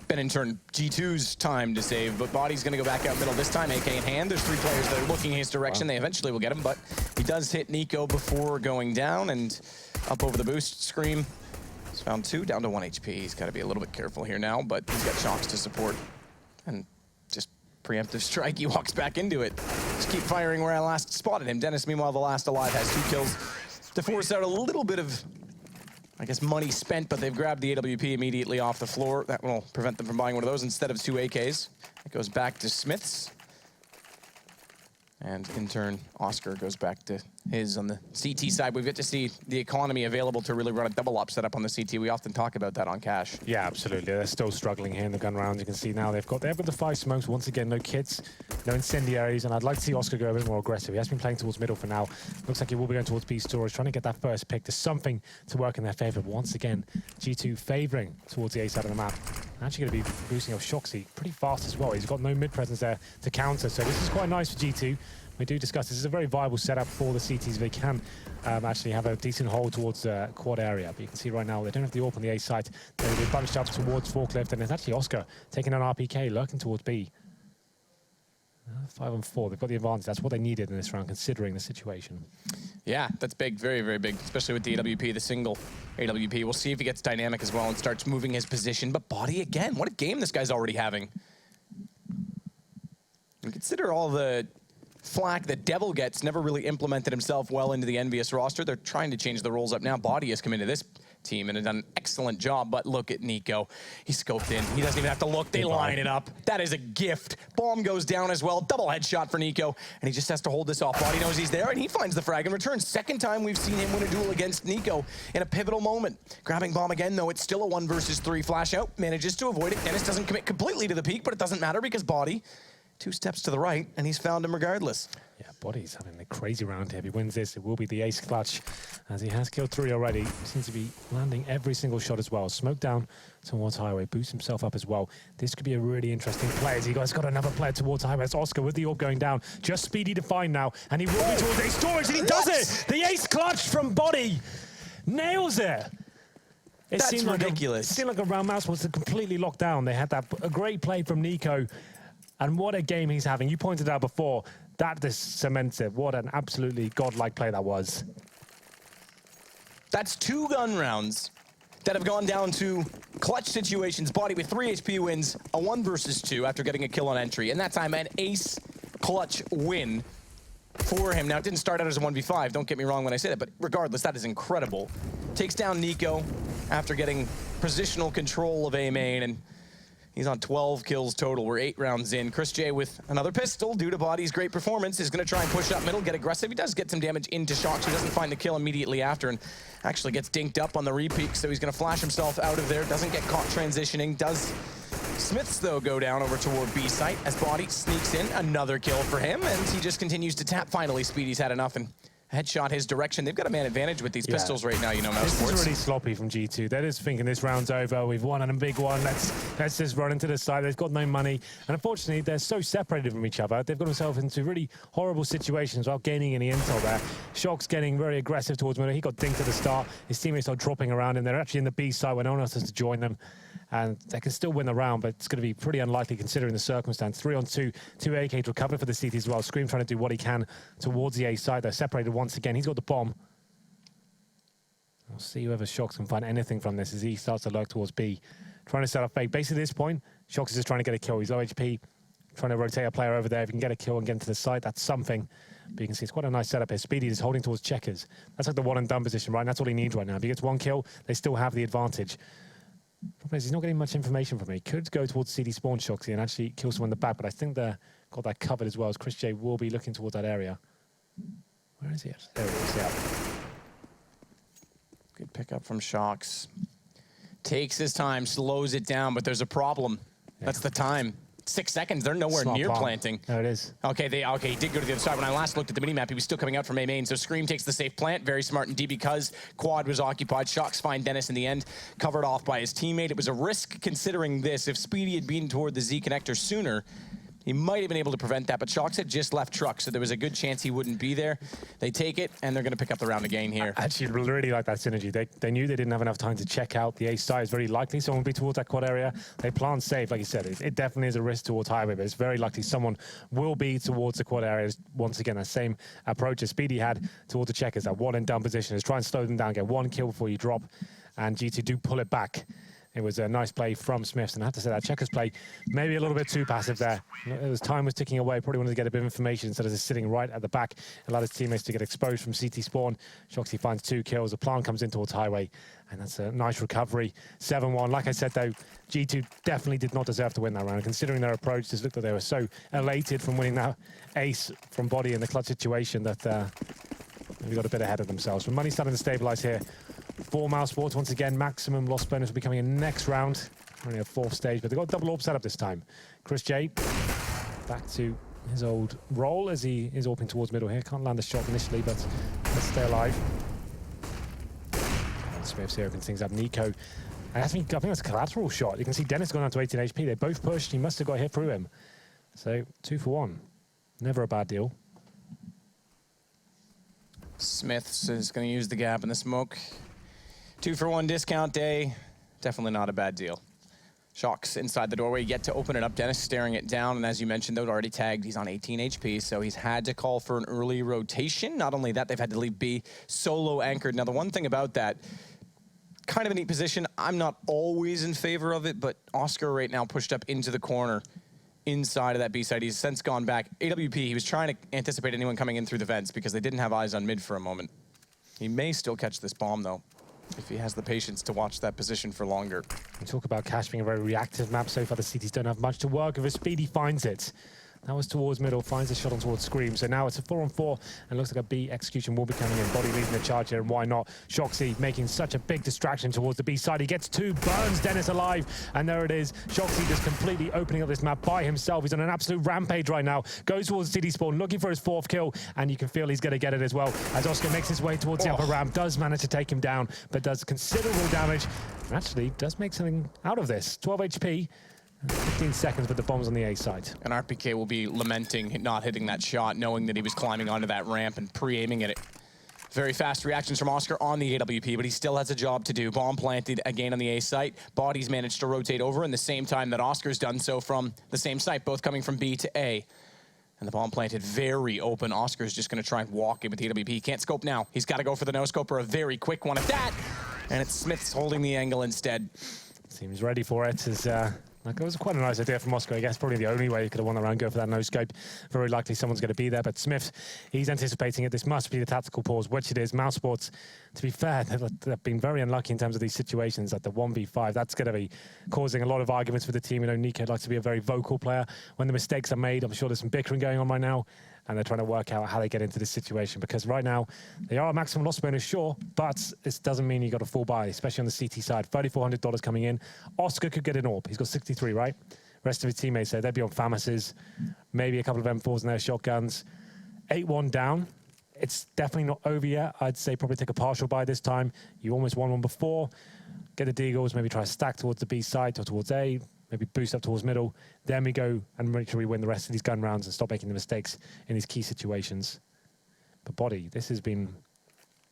been in turn G2's time to save, but Body's going to go back out middle this time, AK in hand. There's 3 players that are looking his direction. Wow. They eventually will get him, but he does hit Nico before going down, and up over the boost scream. He's found 2, down to 1 HP. He's got to be a little bit careful here now, but he's got Shocks to support. And just preemptive strike, he walks back into it. Just keep firing where I last spotted him. Dennis, meanwhile, the last alive, has 2 kills to force out a little bit of, I guess, money spent, but they've grabbed the AWP immediately off the floor. That will prevent them from buying one of those instead of 2 AKs. It goes back to Smiths. And in turn, Oscar goes back to his on the CT side. We've yet to see the economy available to really run a double op setup on the CT. We often talk about that on Cash. Yeah, absolutely. They're still struggling here in the gun rounds. You can see now they've got the 5 smokes. Once again, no kits, no incendiaries, and I'd like to see Oscar go a bit more aggressive. He has been playing towards middle for now. Looks like he will be going towards B storage, trying to get that first pick. There's something to work in their favor. But once again, G2 favoring towards the A side of the map. Actually going to be boosting off Shoxy pretty fast as well. He's got no mid presence there to counter, so this is quite nice for G2. We do discuss this is a very viable setup for the CTs. They can actually have a decent hold towards quad area. But you can see right now they don't have the AWP on the A site. They're bunched up towards Forklift, and it's actually Oscar taking an RPK, lurking towards B. 5 on 4. They've got the advantage. That's what they needed in this round, considering the situation. Yeah, that's big. Very, very big, especially with the AWP, the single AWP. We'll see if he gets dynamic as well and starts moving his position. But body again. What a game this guy's already having. And consider all the flack that Devil gets, never really implemented himself well into the Envious roster. They're trying to change the roles up now. Body has come into this team and has done an excellent job, but look at Nico. He's scoped in. He doesn't even have to look. They line it up. That is a gift. Bomb goes down as well. Double headshot for Nico, and he just has to hold this off. Body knows he's there, and he finds the frag in return. Second time we've seen him win a duel against Nico in a pivotal moment. Grabbing Bomb again, though. It's still a 1 versus 3 flash out. Manages to avoid it. Dennis doesn't commit completely to the peak, but it doesn't matter because Body 2 steps to the right, and he's found him regardless. Yeah, Body's having a crazy round here. If he wins this, it will be the ace clutch, as he has killed 3 already. Seems to be landing every single shot as well. Smoke down towards Highway, boosts himself up as well. This could be a really interesting play, as he got another player towards Highway. It's Oscar with the AWP going down. Just Speedy to find now, and he will be towards ace storage, and he does it! The ace clutch from Body! Nails it! That's ridiculous. It seemed like a round Mouse was completely locked down. They had a great play from Nico. And what a game he's having. You pointed out before, that is cemented. What an absolutely godlike play that was. That's 2 gun rounds that have gone down to clutch situations. Body with 3 HP wins, a 1 versus 2 after getting a kill on entry. And that time, an ace clutch win for him. Now, it didn't start out as a 1v5, don't get me wrong when I say that, but regardless, that is incredible. Takes down Nico after getting positional control of A main, and he's on 12 kills total. We're 8 rounds in. Chris J with another pistol due to Body's great performance is going to try and push up middle, get aggressive. He does get some damage into Shox, who doesn't find the kill immediately after and actually gets dinked up on the repeat, so he's going to flash himself out of there. Doesn't get caught transitioning. Does Smiths, though, go down over toward B site as Body sneaks in. Another kill for him, and he just continues to tap. Finally, Speedy's had enough and headshot his direction. They've got a man advantage with these pistols right now, you know, Mousesports. This is really sloppy from G2. They're just thinking this round's over. We've won on a big one. Let's just run into the side. They've got no money. And unfortunately, they're so separated from each other. They've got themselves into really horrible situations without gaining any intel there. Shock's getting very aggressive towards middle. He got dinked at the start. His teammates are dropping around him. They're actually in the B side where no one else has to join them. And they can still win the round, but it's going to be pretty unlikely considering the circumstance. 3 on 2, 2 AK to recover for the CT as well. Scream trying to do what he can towards the A side. They're separated once again. He's got the bomb. We'll see whoever Shox can find anything from this as he starts to lurk towards B. Trying to set up fake. Basically at this point, Shox is just trying to get a kill. He's low HP, trying to rotate a player over there. If he can get a kill and get into the site, that's something. But you can see it's quite a nice setup here. Speedy is holding towards checkers. That's like the one and done position, right? And that's all he needs right now. If he gets 1 kill, they still have the advantage. Problem is, he's not getting much information from me. He could go towards CD spawn Shoxy and actually kill someone in the back, but I think they've got that covered as well, as Chris J will be looking towards that area. Where is he at? There he is, yeah. Good pickup from Shox. Takes his time, slows it down, but there's a problem. Yeah. That's the time. 6 seconds, they're nowhere near planting. There it is. Okay, he did go to the other side. When I last looked at the minimap, he was still coming out from A main, so Scream takes the safe plant. Very smart indeed because quad was occupied. Shox find Dennis in the end, covered off by his teammate. It was a risk considering this. If Speedy had been toward the Z connector sooner, he might have been able to prevent that, but Shox had just left truck, so there was a good chance he wouldn't be there. They take it, and they're going to pick up the round again here. I actually really like that synergy. They knew they didn't have enough time to check out. The A side is very likely someone will be towards that quad area. They plant safe, like you said. It definitely is a risk towards highway, but it's very likely someone will be towards the quad area. Once again, that same approach as Speedy had towards the checkers. That one and done position is try and slow them down, get 1 kill before you drop, and G2 do pull it back. It was a nice play from Smiths, and I have to say that Checkers play maybe a little bit too passive there. As time was ticking away, probably wanted to get a bit of information instead of just sitting right at the back. Allowed his teammates to get exposed from CT spawn. Shoxy finds 2 kills. The plant comes in towards Highway, and that's a nice recovery. 7-1. Like I said, though, G2 definitely did not deserve to win that round. Considering their approach, just looked like they were so elated from winning that ace from body in the clutch situation that they got a bit ahead of themselves. But money starting to stabilize here for Mousesports. Once again, maximum loss bonus will be coming in next round. Only a 4th stage, but they've got double AWP set up this time. Chris J back to his old role as he is AWPing towards middle here. Can't land a shot initially, but let's stay alive. And Smiths here opens things up. Nico, I think that's a collateral shot. You can see Dennis going down to 18 HP. They both pushed. He must have got hit through him. So 2 for 1. Never a bad deal. Smiths is going to use the gap in the smoke. 2 for 1 discount day. Definitely not a bad deal. Shox inside the doorway, yet to open it up. Dennis staring it down, and as you mentioned, though, already tagged. He's on 18 HP, so he's had to call for an early rotation. Not only that, they've had to leave B solo anchored. Now, the one thing about that, kind of a neat position. I'm not always in favor of it, but Oscar right now pushed up into the corner inside of that B side. He's since gone back. AWP, he was trying to anticipate anyone coming in through the vents because they didn't have eyes on mid for a moment. He may still catch this bomb, though, if he has the patience to watch that position for longer. We talk about Cash being a very reactive map. So far, the CTs don't have much to work with. Speedy finds it. That was towards middle, finds a shot on towards Scream. So now it's a 4-on-4, and looks like a B execution will be coming in. Body leading the charge here, and why not? Shoxy making such a big distraction towards the B side. He gets 2, burns Dennis alive, and there it is. Shoxy just completely opening up this map by himself. He's on an absolute rampage right now. Goes towards CD spawn, looking for his 4th kill, and you can feel he's going to get it as well. As Oscar makes his way towards the upper ramp, does manage to take him down, but does considerable damage, and actually does make something out of this. 12 HP. 15 seconds, but the bomb's on the A side. And RPK will be lamenting not hitting that shot, knowing that he was climbing onto that ramp and pre-aiming at it. Very fast reactions from Oscar on the AWP, but he still has a job to do. Bomb planted again on the A site. Bodies managed to rotate over in the same time that Oscar's done so from the same site, both coming from B to A. And the bomb planted very open. Oscar's just going to try and walk in with the AWP. He can't scope now. He's got to go for the no-scope or a very quick one at that. And it's Smiths holding the angle instead. Seems ready for it. It was quite a nice idea from Oscar. I guess probably the only way he could have won the round, go for that no-scope. Very likely someone's going to be there, but Smith, he's anticipating it. This must be the tactical pause, which it is. Mousesports, to be fair, they've been very unlucky in terms of these situations. At the 1v5, that's going to be causing a lot of arguments for the team. You know, Nico likes to be a very vocal player. When the mistakes are made, I'm sure there's some bickering going on right now, and they're trying to work out how they get into this situation, because right now they are a maximum loss bonus, sure, but it doesn't mean you got a full buy, especially on the CT side. $3,400 coming in. Oscar could get an AWP. He's got 63, right? Rest of his teammates there, they'd be on FAMASes, maybe a couple of M4s and their shotguns. 8-1 down. It's definitely not over yet. I'd say probably take a partial buy this time. You almost won one before. Get the deagles, maybe try to stack towards the B side or towards A. Maybe boost up towards middle. Then we go and make sure we win the rest of these gun rounds and stop making the mistakes in these key situations. But Body, this has been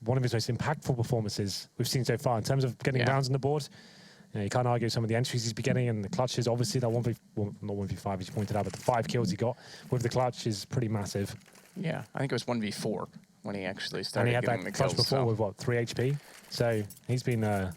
one of his most impactful performances we've seen so far in terms of getting rounds on the board. You know, you can't argue some of the entries he's been getting, and the clutches, obviously, that not 1v5 as you pointed out, but the 5 kills he got with the clutch is pretty massive. Yeah, I think it was 1v4 when he actually started getting the kills. And he had that clutch before with, what, 3 HP? So he's been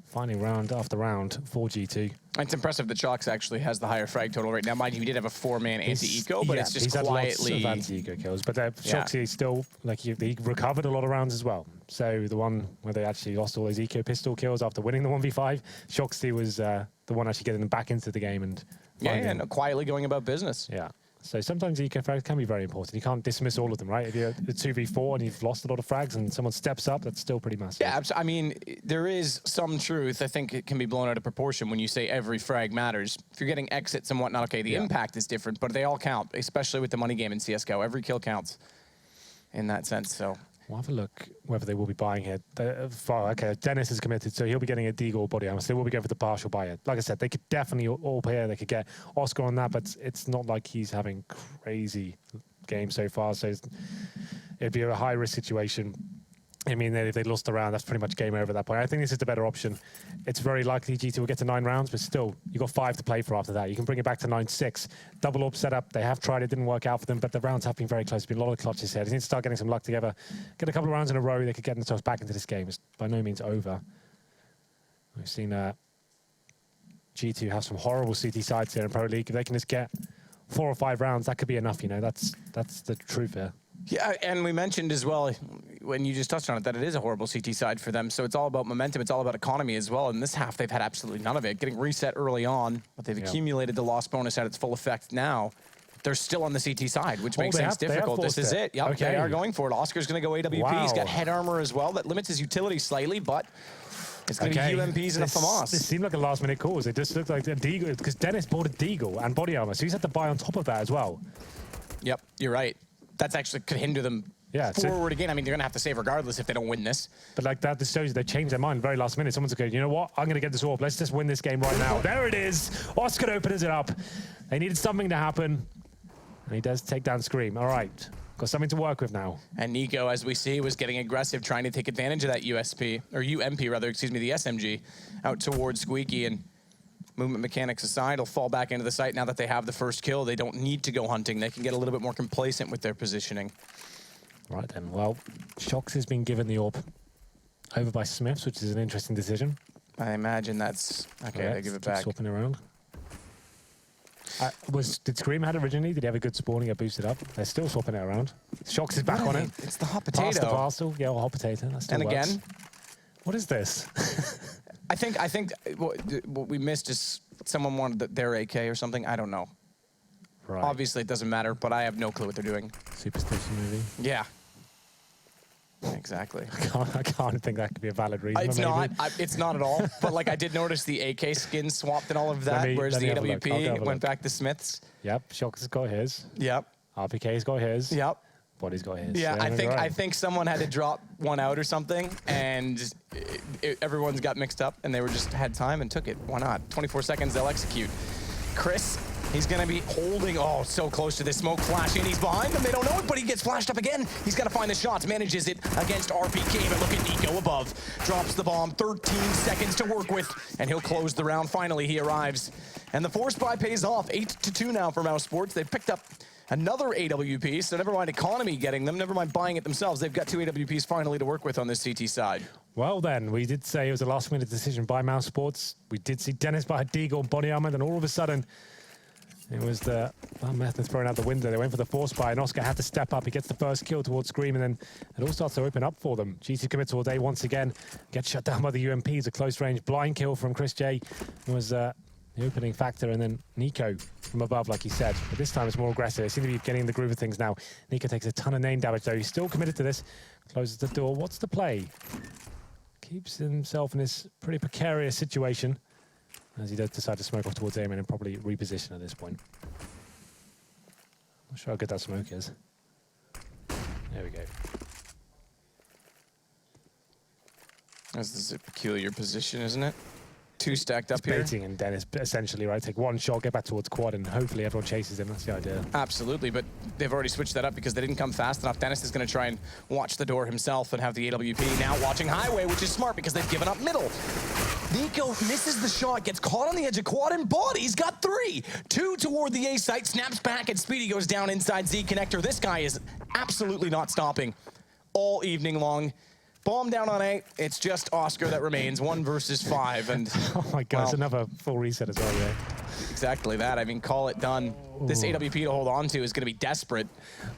finding round after round for G2. It's impressive that Shox actually has the higher frag total right now. Mind you, he did have a 4-man anti-eco, but it's just quietly... He's had lots of anti-eco kills, but Shoxy still, like, he recovered a lot of rounds as well. So the one where they actually lost all those eco pistol kills after winning the 1v5, Shoxy was the one actually getting them back into the game and... and quietly going about business. Yeah. So sometimes eco frags can be very important. You can't dismiss all of them, right? If you're a 2v4 and you've lost a lot of frags and someone steps up, that's still pretty massive. Yeah, I mean, there is some truth. I think it can be blown out of proportion when you say every frag matters. If you're getting exits and whatnot, okay, the impact is different, but they all count, especially with the money game in CSGO. Every kill counts in that sense, so... We'll have a look whether they will be buying here. Okay, Dennis is committed, so he'll be getting a deagle body armor. So they will be going for the partial buy it. Like I said, they could definitely all pair. They could get Oscar on that, but it's not like he's having crazy games so far. So it'd be a high-risk situation. I mean, if they lost the round, that's pretty much game over at that point. I think this is the better option. It's very likely G2 will get to 9 rounds, but still, you've got 5 to play for after that. You can bring it back to 9-6. Double AWP setup. They have tried it, didn't work out for them, but the rounds have been very close. There's been a lot of clutches here. They need to start getting some luck together. Get a couple of rounds in a row, they could get themselves back into this game. It's by no means over. We've seen G2 have some horrible CT sides here in Pro League. If they can just get 4 or 5 rounds, that could be enough, you know. That's the truth here. Yeah, and we mentioned as well, when you just touched on it, that it is a horrible CT side for them. So it's all about momentum. It's all about economy as well. In this half, they've had absolutely none of it. Getting reset early on, but they've accumulated the loss bonus at its full effect now. They're still on the CT side, which makes things difficult. This is it. Yep, they are going for it. Oscar's going to go AWP. Wow. He's got head armor as well. That limits his utility slightly, but it's going to be UMPs and a FAMAS. This seemed like a last-minute cause. It just looked like a Deagle, because Dennis bought a Deagle and body armor, so he's had to buy on top of that as well. Yep, you're right. That's actually could hinder them forward again. I mean, they're going to have to save regardless if they don't win this. But like that, this shows you they changed their mind very last minute. Someone's going, you know what? I'm going to get this orb. Let's just win this game right now. There it is. Oscar opens it up. They needed something to happen. And he does take down Scream. All right. Got something to work with now. And Nico, as we see, was getting aggressive, trying to take advantage of that USP, or UMP rather, excuse me, the SMG, out towards Squeaky. And movement mechanics aside, he'll fall back into the site now that they have the first kill. They don't need to go hunting. They can get a little bit more complacent with their positioning. Right then, well, Shox has been given the orb over by Smiths, which is an interesting decision. I imagine that's... Okay, they give it back. Swapping around. Did Scream had originally? Did he have a good spawn and get boosted up? They're still swapping it around. Shox is back on it. It's the hot potato. Pass the parcel. Yeah, well, hot potato. That still works. Again? What is this? I think what we missed is someone wanted their AK or something. I don't know. Right. Obviously, it doesn't matter, but I have no clue what they're doing. Superstition movie. Yeah. Exactly. I can't think that could be a valid reason. It's not. It's not at all. But like I did notice the AK skin swapped and all of that, whereas the AWP went back to Smiths. Yep. Shox has got his. Yep. RPK's got his. Yep. Body's got his. Yeah, I think someone had to drop one out or something, and everyone's got mixed up, and they were just had time and took it. Why not? 24 seconds, they'll execute. Chris, he's going to be holding, so close to this smoke flashing. He's behind them. They don't know it, but he gets flashed up again. He's got to find the shots, manages it against RPK, but look at Nico above. Drops the bomb, 13 seconds to work with, and he'll close the round. Finally, he arrives. And the force buy pays off. 8-2 now for Mousesports. They've picked up another AWP, so never mind economy getting them, never mind buying it themselves. They've got 2 AWPs finally to work with on this CT side. Well then, we did say it was a last-minute decision by Mousesports. We did see Dennis buy a Deagle and body armor, then all of a sudden, it was the method thrown out the window. They went for the force buy, and Oscar had to step up. He gets the first kill towards Scream, and then it all starts to open up for them. G2 commits all day once again. Gets shut down by the UMPs. A close-range blind kill from Chris J was the opening factor, and then Nico from above, like he said. But this time it's more aggressive. They seem to be getting in the groove of things now. Nico takes a ton of name damage, though. He's still committed to this. Closes the door. What's the play? Keeps himself in this pretty precarious situation, as he does decide to smoke off towards Amen and probably reposition at this point. Not sure how good that smoke is. There we go. This is a peculiar position, isn't it? 2 stacked up here. Baiting and Dennis, essentially, right? Take one shot, get back towards quad, and hopefully everyone chases him. That's the idea. Absolutely, but they've already switched that up because they didn't come fast enough. Dennis is going to try and watch the door himself and have the AWP now watching highway, which is smart because they've given up middle. Nico misses the shot, gets caught on the edge of quad, and Body's got 3. 2 toward the A site, snaps back, and Speedy goes down inside Z connector. This guy is absolutely not stopping all evening long. Bomb down on A. It's just Oscar that remains. 1 versus 5. And oh my God, it's another full reset as well, yeah. Exactly that. I mean, call it done. This AWP to hold on to is going to be desperate.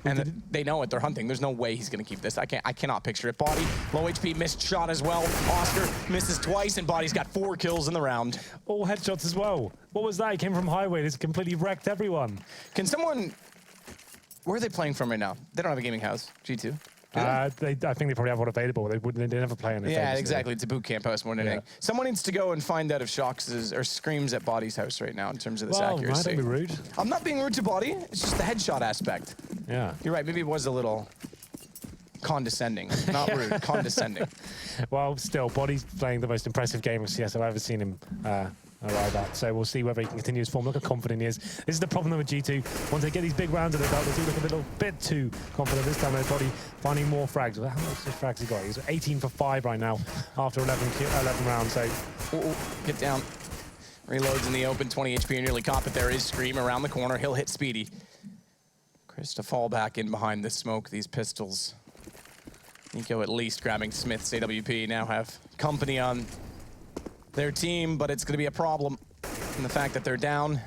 And they know it. They're hunting. There's no way he's going to keep this. I cannot picture it. Body, low HP, missed shot as well. Oscar misses twice, and Body's got 4 kills in the round. All headshots as well. What was that? He came from highway. This completely wrecked everyone. Can someone... Where are they playing from right now? They don't have a gaming house. G2. I think they probably have one available. They never play on it. Yeah, exactly. It's a boot camp house more than anything. Someone needs to go and find out if Shox is or Screams at Body's house right now in terms of this accuracy. Don't be rude. I'm not being rude to Body. It's just the headshot aspect. Yeah. You're right. Maybe it was a little condescending. Not rude. Condescending. Well, still, Body's playing the most impressive game of CS I've ever seen him arrive at. So we'll see whether he can continue his form. Look how confident he is. This is the problem with G2. Once they get these big rounds of the belt, they do look a little bit too confident. This time, their Body finding more frags. How much frags he got? He's 18 for 5 right now after 11 rounds. So, get down. Reloads in the open. 20 HP, nearly caught, but there is Scream around the corner. He'll hit Speedy. Chris to fall back in behind the smoke. These pistols. Nico at least grabbing Smith's AWP. Now have company on their team, but it's going to be a problem. And the fact that they're down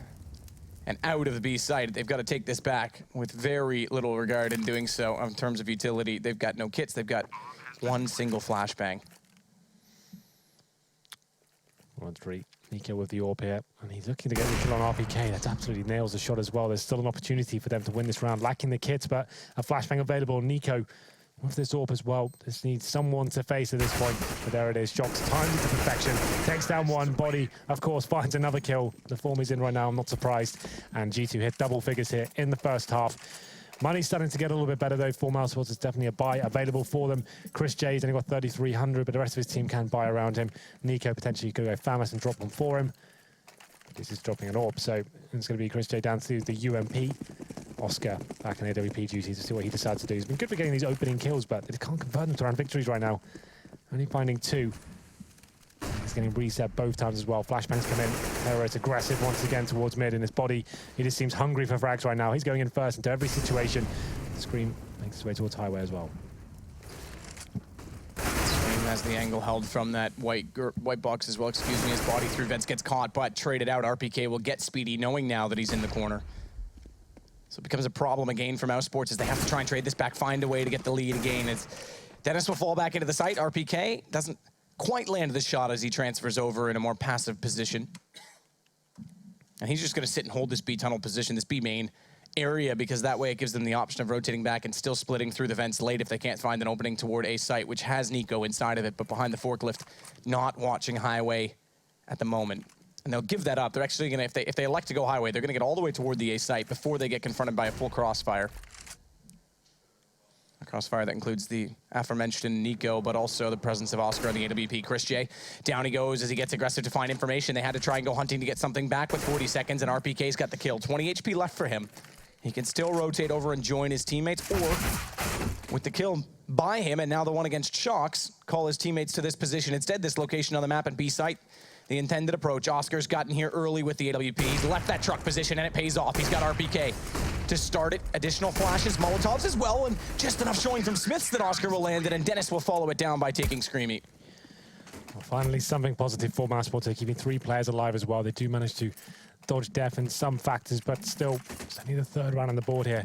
and out of the B site, they've got to take this back with very little regard in doing so in terms of utility. They've got no kits. They've got one single flashbang. 1-3. Nico with the AWP here, and he's looking to get the kill on RPK. That absolutely nails the shot as well. There's still an opportunity for them to win this round, lacking the kits, but a flashbang available. Nico with this AWP as well. Just needs someone to face at this point. But there it is. Shocks timed it to perfection. Takes down one. Body, of course, finds another kill. The form he's in right now, I'm not surprised. And G2 hit double figures here in the first half. Money's starting to get a little bit better, though. For Mousesports, it's definitely a buy available for them. Chris J's only got 3,300, but the rest of his team can buy around him. Nico potentially could go famous and drop one for him. But this is dropping an AWP, so it's going to be Chris J down to the UMP. Oscar back in AWP duty to see what he decides to do. He's been good for getting these opening kills, but they can't convert them to round victories right now. Only finding 2. He's getting reset both times as well. Flashbangs come in. Hero's aggressive once again towards mid in his body. He just seems hungry for frags right now. He's going in first into every situation. Scream makes his way towards highway as well. Scream has the angle held from that white box as well. Excuse me. His body through vents gets caught, but traded out. RPK will get Speedy, knowing now that he's in the corner. So it becomes a problem again for Mousesports as they have to try and trade this back, find a way to get the lead again. Dennis will fall back into the site. RPK doesn't quite land the shot as he transfers over in a more passive position. And he's just going to sit and hold this B tunnel position, this B main area, because that way it gives them the option of rotating back and still splitting through the vents late if they can't find an opening toward A site, which has Nico inside of it, but behind the forklift, not watching highway at the moment. And they'll give that up. They're actually going to, if they elect to go highway, they're going to get all the way toward the A site before they get confronted by a full crossfire. A crossfire that includes the aforementioned Nico, but also the presence of Oscar on the AWP. Chris J, down he goes as he gets aggressive to find information. They had to try and go hunting to get something back with 40 seconds, and RPK's got the kill. 20 HP left for him. He can still rotate over and join his teammates, or with the kill by him, and now the one against Shocks, call his teammates to this position. Instead, this location on the map at B site. The intended approach. Oscar's gotten here early with the AWP. He's left that truck position, and it pays off. He's got RPK to start it. Additional flashes, Molotovs as well, and just enough showing from Smiths that Oscar will land it, and Dennis will follow it down by taking Screamy. Well, finally, something positive for Mousesports. They're keeping 3 players alive as well. They do manage to dodge death in some factors, but still, it's only the 3rd round on the board here.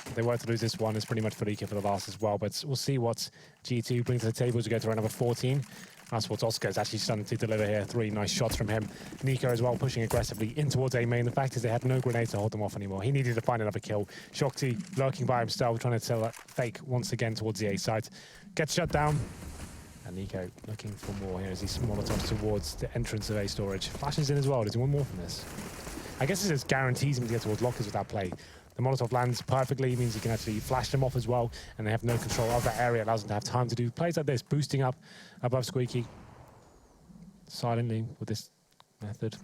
If they were to lose this one, it's pretty much Felica for the last as well, but we'll see what G2 brings to the table as we go to round number 14. Mousesports Oscar is actually starting to deliver here. 3 nice shots from him. Nico as well, pushing aggressively in towards A main. The fact is they had no grenade to hold them off anymore. He needed to find another kill. Shokti lurking by himself, trying to sell that fake once again towards the A side. Gets shut down. And Nico looking for more here as he molotovs towards the entrance of A storage. Flashes in as well. Does he want more from this? I guess this just guarantees him to get towards lockers with that play. The Molotov lands perfectly, means he can actually flash them off as well, and they have no control of that area. Allows them to have time to do plays like this, boosting up above Squeaky silently with this method.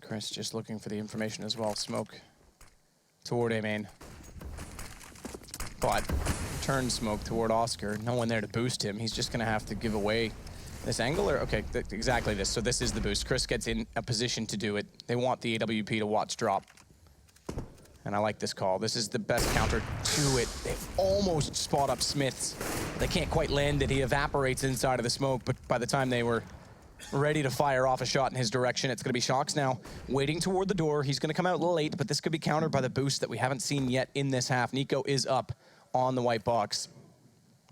Chris just looking for the information as well. Smoke toward A main. But turn smoke toward Oscar. No one there to boost him. He's just going to have to give away this angle, or okay, exactly this. So this is the boost. Chris gets in a position to do it. They want the AWP to watch drop. And I like this call. This is the best counter to it. They almost spot up Smiths. They can't quite land it. He evaporates inside of the smoke, but by the time they were ready to fire off a shot in his direction, it's going to be Shocks now waiting toward the door. He's going to come out late, but this could be countered by the boost that we haven't seen yet in this half. Nico is up on the white box,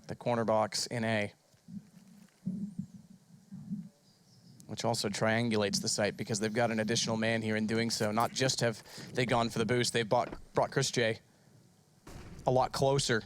the corner box in A, which also triangulates the site because they've got an additional man here in doing so. Not just have they gone for the boost, they've brought Chris J a lot closer.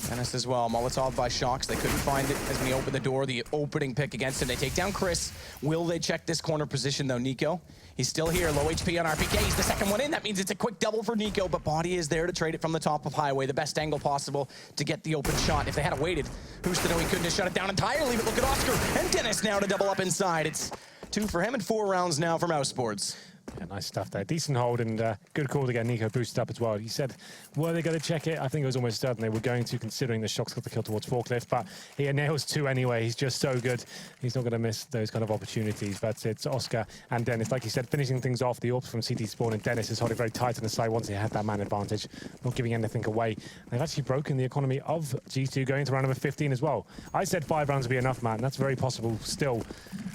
Dennis as well, Molotov by Shocks. They couldn't find it as when he opened the door. The opening pick against him. They take down Chris. Will they check this corner position though? Nico, he's still here, low HP on RPK. He's the second one in. That means it's a quick double for Nico, but Body is there to trade it from the top of highway. The best angle possible to get the open shot. If they had waited, who's to know he couldn't have shut it down entirely, but look at Oscar and Dennis now to double up inside. It's 2 for him and 4 rounds now for Mousesports. Yeah, nice stuff there. Decent hold and good call to get Nico boosted up as well. You said, were they going to check it? I think it was almost certain they were going to, considering the Shox got the kill towards Forklift, but he nails 2 anyway. He's just so good. He's not going to miss those kind of opportunities, but it's Oscar and Dennis. Like you said, finishing things off, the AWPs from CT Spawn, and Dennis is holding very tight on the side once he had that man advantage, not giving anything away. They've actually broken the economy of G2 going to round number 15 as well. I said 5 rounds would be enough, man. That's very possible still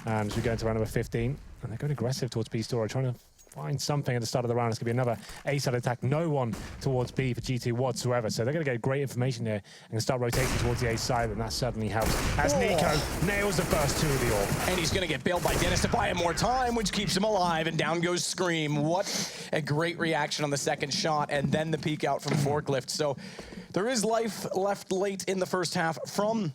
as we go into round number 15. And they're going aggressive towards B Store, trying to find something at the start of the round. It's going to be another A-side attack. No one towards B for G2 whatsoever. So they're going to get great information here and start rotating towards the A side, and that certainly helps. As Nico nails the first 2 of the AWP. And he's going to get bailed by Dennis to buy him more time, which keeps him alive, and down goes Scream. What a great reaction on the second shot, and then the peek out from Forklift. So there is life left late in the first half from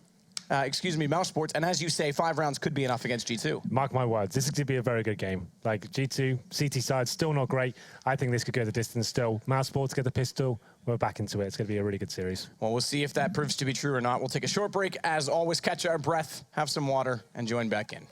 Mousesports, and as you say, 5 rounds could be enough against G2. Mark my words, this is going to be a very good game. Like, G2, CT side, still not great. I think this could go the distance still. Mousesports get the pistol. We're back into it. It's going to be a really good series. Well, we'll see if that proves to be true or not. We'll take a short break. As always, catch our breath, have some water, and join back in.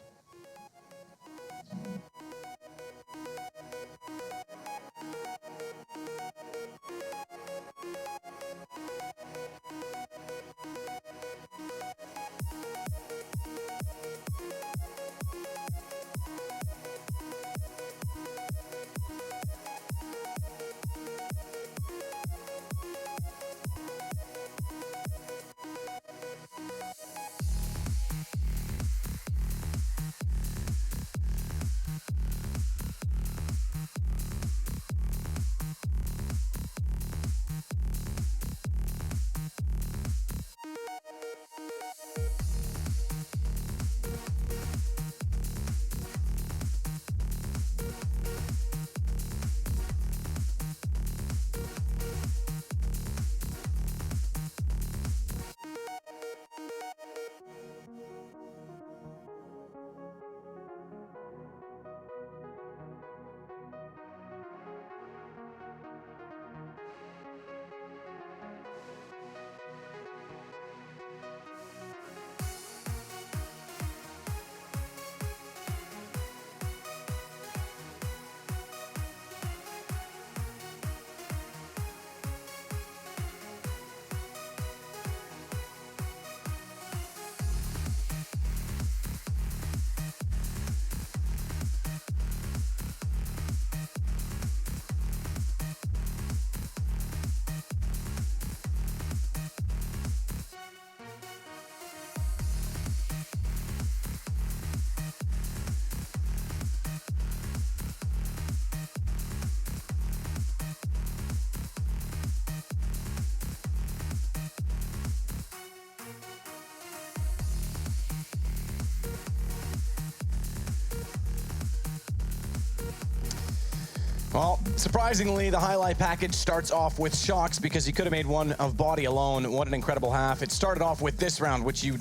Well, surprisingly, the highlight package starts off with Shox because he could have made one of Body alone. What an incredible half. It started off with this round, which you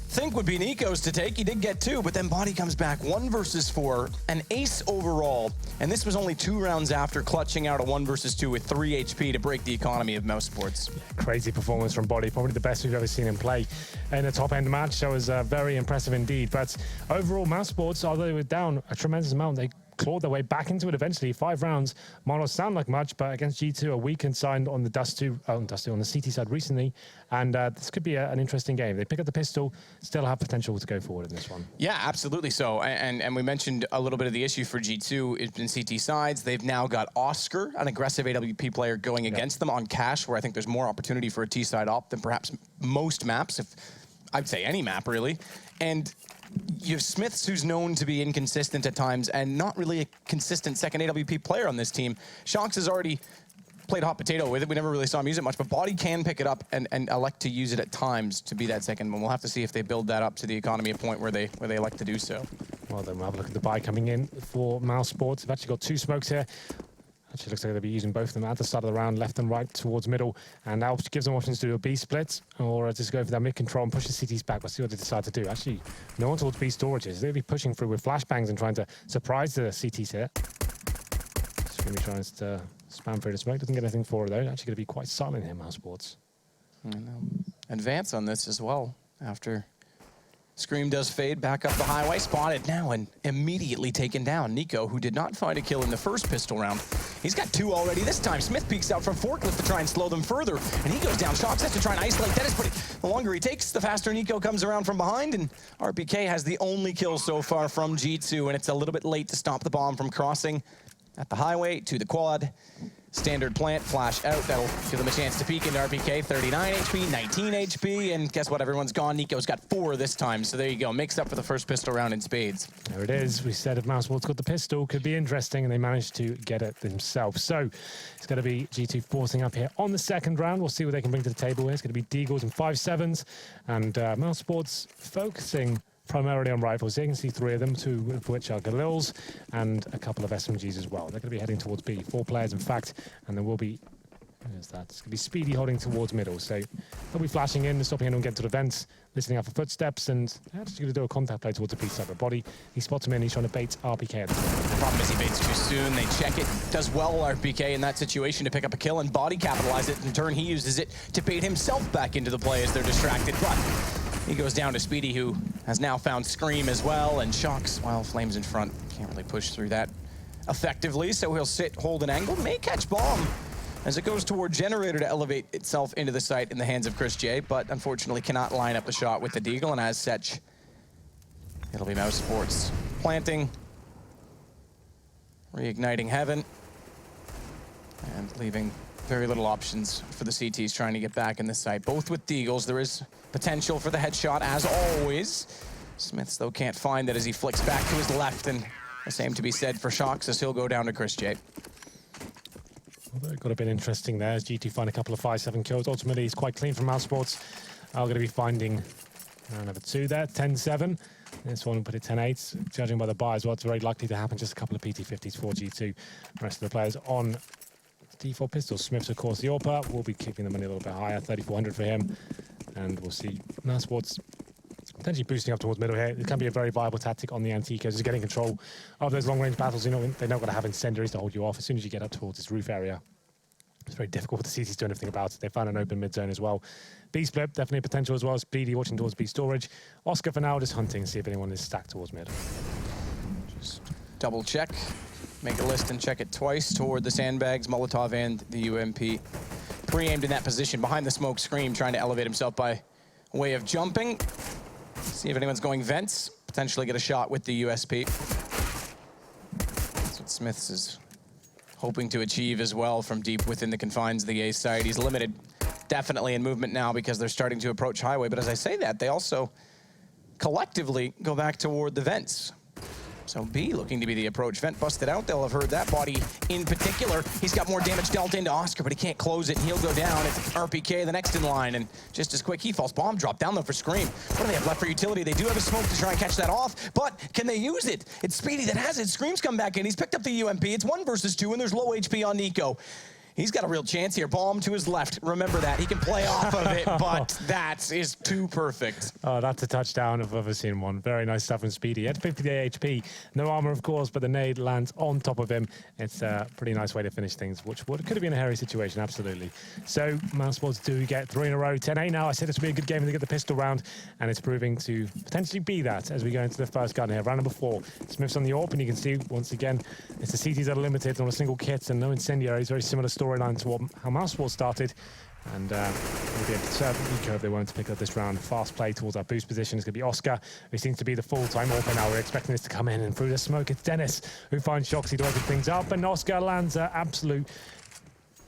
think would be Nico's to take. He did get 2, but then Body comes back 1 versus 4, an ace overall. And this was only 2 rounds after clutching out a 1 versus 2 with 3 HP to break the economy of Mousesports. Crazy performance from Body, probably the best we've ever seen him play in a top-end match. So it was very impressive indeed. But overall, Mousesports, although they were down a tremendous amount, they clawed their way back into it eventually. 5 rounds might not sound like much, but against G2, a weakened side on the on the CT side recently, and this could be an interesting game. They pick up the pistol, still have potential to go forward in this one. Yeah, absolutely so. And we mentioned a little bit of the issue for G2 in CT sides. They've now got Oscar, an aggressive AWP player, going against them on Cash, where I think there's more opportunity for a T side op than perhaps most maps, if I'd say any map really. And you have Smiths, who's known to be inconsistent at times and not really a consistent second AWP player on this team. Shox has already played hot potato with it. We never really saw him use it much, but Body can pick it up and elect to use it at times to be that second one. We'll have to see if they build that up to the economy, a point where they elect to do so. Well, then we'll have a look at the buy coming in for Mousesports. They've actually got 2 smokes here. Actually looks like they'll be using both of them at the start of the round, left and right towards middle, and that gives them options to do a B split or just go for that mid control and push the CTs back. We'll see what they decide to do. Actually, no one towards B storages. They'll be pushing through with flashbangs and trying to surprise the CTs here. Screamy tries to spam through the smoke. Doesn't get anything for it though. Actually going to be quite silent here, Mousesports. And advance on this as well after Scream does fade back up the highway, spotted now and immediately taken down. Nico, who did not find a kill in the first pistol round, he's got 2 already this time. Smith peeks out from Forklift to try and slow them further, and he goes down. Shox has to try and isolate Dennis, but the longer he takes, the faster Nico comes around from behind, and RPK has the only kill so far from G2, and it's a little bit late to stop the bomb from crossing at the highway to the quad. Standard plant, flash out, that'll give them a chance to peek into RPK. 39 HP, 19 HP, and guess what? Everyone's gone. Nico's got 4 this time, so there you go. Makes up for the first pistol round in spades. There it is. We said if Mousesports got the pistol, could be interesting, and they managed to get it themselves. So it's going to be G2 forcing up here on the second round. We'll see what they can bring to the table here. It's going to be Deagles and 5-7s, and Mousesports focusing primarily on rifles. So you can see 3 of them, 2 of which are Galils, and a couple of SMGs as well. They're going to be heading towards B. 4 players, in fact, and there will be, where's that? It's going to be Speedy holding towards middle. So they'll be flashing in, stopping anyone getting to the vents, listening out for footsteps, and actually going to do a contact play towards the B side of the body. He spots him in, he's trying to bait RPK at the moment. The problem is he baits too soon. They check it. Does well, RPK, in that situation to pick up a kill and body capitalize it. In turn, he uses it to bait himself back into the play as they're distracted. But he goes down to Speedy, who has now found Scream as well, and Shox, well, Flames in front. Can't really push through that effectively, so he'll sit, hold an angle, may catch bomb as it goes toward Generator to elevate itself into the site in the hands of Chris J, but unfortunately cannot line up the shot with the Deagle, and as such, it'll be Mousesports planting, reigniting Heaven, and leaving very little options for the CTs trying to get back in the site. Both with Deagles, there is potential for the headshot as always. Smiths, though, can't find that as he flicks back to his left, and the same to be said for Shox as he'll go down to Chris J. Well, that got a bit interesting there as G2 find a couple of 5-7 kills. Ultimately, it's quite clean from Mousesports. I'm going to be finding number 2 there, 10-7. This one will put it 10-8. Judging by the buy as well, it's very likely to happen. Just a couple of PT50s for G2. The rest of the players on D4 pistols. Smiths, of course, the AWP. We'll be keeping the money a little bit higher, 3,400 for him. And we'll see Mousesports potentially boosting up towards middle here. It can be a very viable tactic on the Anticos, is getting control of those long-range battles. You know, they're not going to have incendiaries to hold you off. As soon as you get up towards this roof area, it's very difficult for the CTs to do anything about it. They found an open mid-zone as well. B split, definitely a potential as well. Speedy watching towards B storage. Oscar for now just hunting, see if anyone is stacked towards mid. Just double check. Make a list and check it twice toward the sandbags, Molotov and the UMP. Pre-aimed in that position behind the smoke Scream, trying to elevate himself by way of jumping. See if anyone's going vents. Potentially get a shot with the USP. That's what Smiths is hoping to achieve as well from deep within the confines of the A side. He's limited definitely in movement now because they're starting to approach highway. But as I say that, they also collectively go back toward the vents. So B looking to be the approach. Vent busted out. They'll have heard that body in particular. He's got more damage dealt into Oscar, but he can't close it, and he'll go down. It's RPK, the next in line, and just as quick, he falls. Bomb drop down, though, for Scream. What do they have left for utility? They do have a smoke to try and catch that off, but can they use it? It's Speedy that has it. Scream's come back in. He's picked up the UMP. It's 1 versus 2, and there's low HP on Nico. He's got a real chance here. Bomb to his left. Remember that. He can play off of it, but that is too perfect. Oh, that's a touchdown if I've ever seen one. Very nice stuff from Speedy. He had 58 HP. No armor, of course, but the nade lands on top of him. It's a pretty nice way to finish things, which could have been a hairy situation, absolutely. So, Mousesports do get 3 in a row. 10-8 now. I said this would be a good game to get the pistol round, and it's proving to potentially be that as we go into the first gun here. Round number 4. Smith's on the AWP, and you can see, once again, it's the CTs that are limited on a single kit and no incendiaries. Very similar storyline to how Mousesports started, and we'll be able to serve Nico if they wanted to pick up this round. Fast play towards our boost position is going to be Oscar, who seems to be the full-time AWP now. We're expecting this to come in, and through the smoke, it's Dennis who finds Shoxy to open things up, and Oscar lands an absolute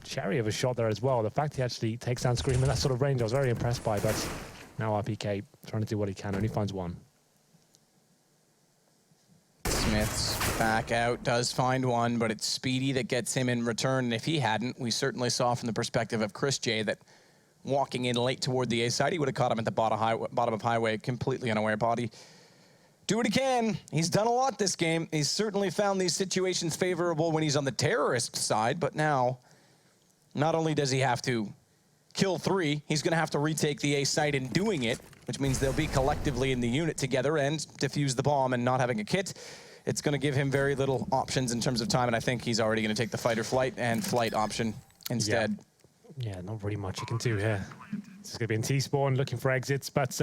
cherry of a shot there as well. The fact he actually takes down Scream in that sort of range, I was very impressed by, but now RPK trying to do what he can, only finds 1. Smith's back out, does find 1, but it's Speedy that gets him in return. And if he hadn't, we certainly saw from the perspective of Chris J that walking in late toward the A side, he would have caught him at the bottom of highway, completely unaware. Body. Do what he can. He's done a lot this game. He's certainly found these situations favorable when he's on the terrorist side, but now, not only does he have to kill 3, he's going to have to retake the A site in doing it, which means they'll be collectively in the unit together and defuse the bomb, and not having a kit, it's going to give him very little options in terms of time, and I think he's already going to take the fight or flight and flight option instead. Yeah, not really much you can do here. It's going to be in T-spawn, looking for exits, but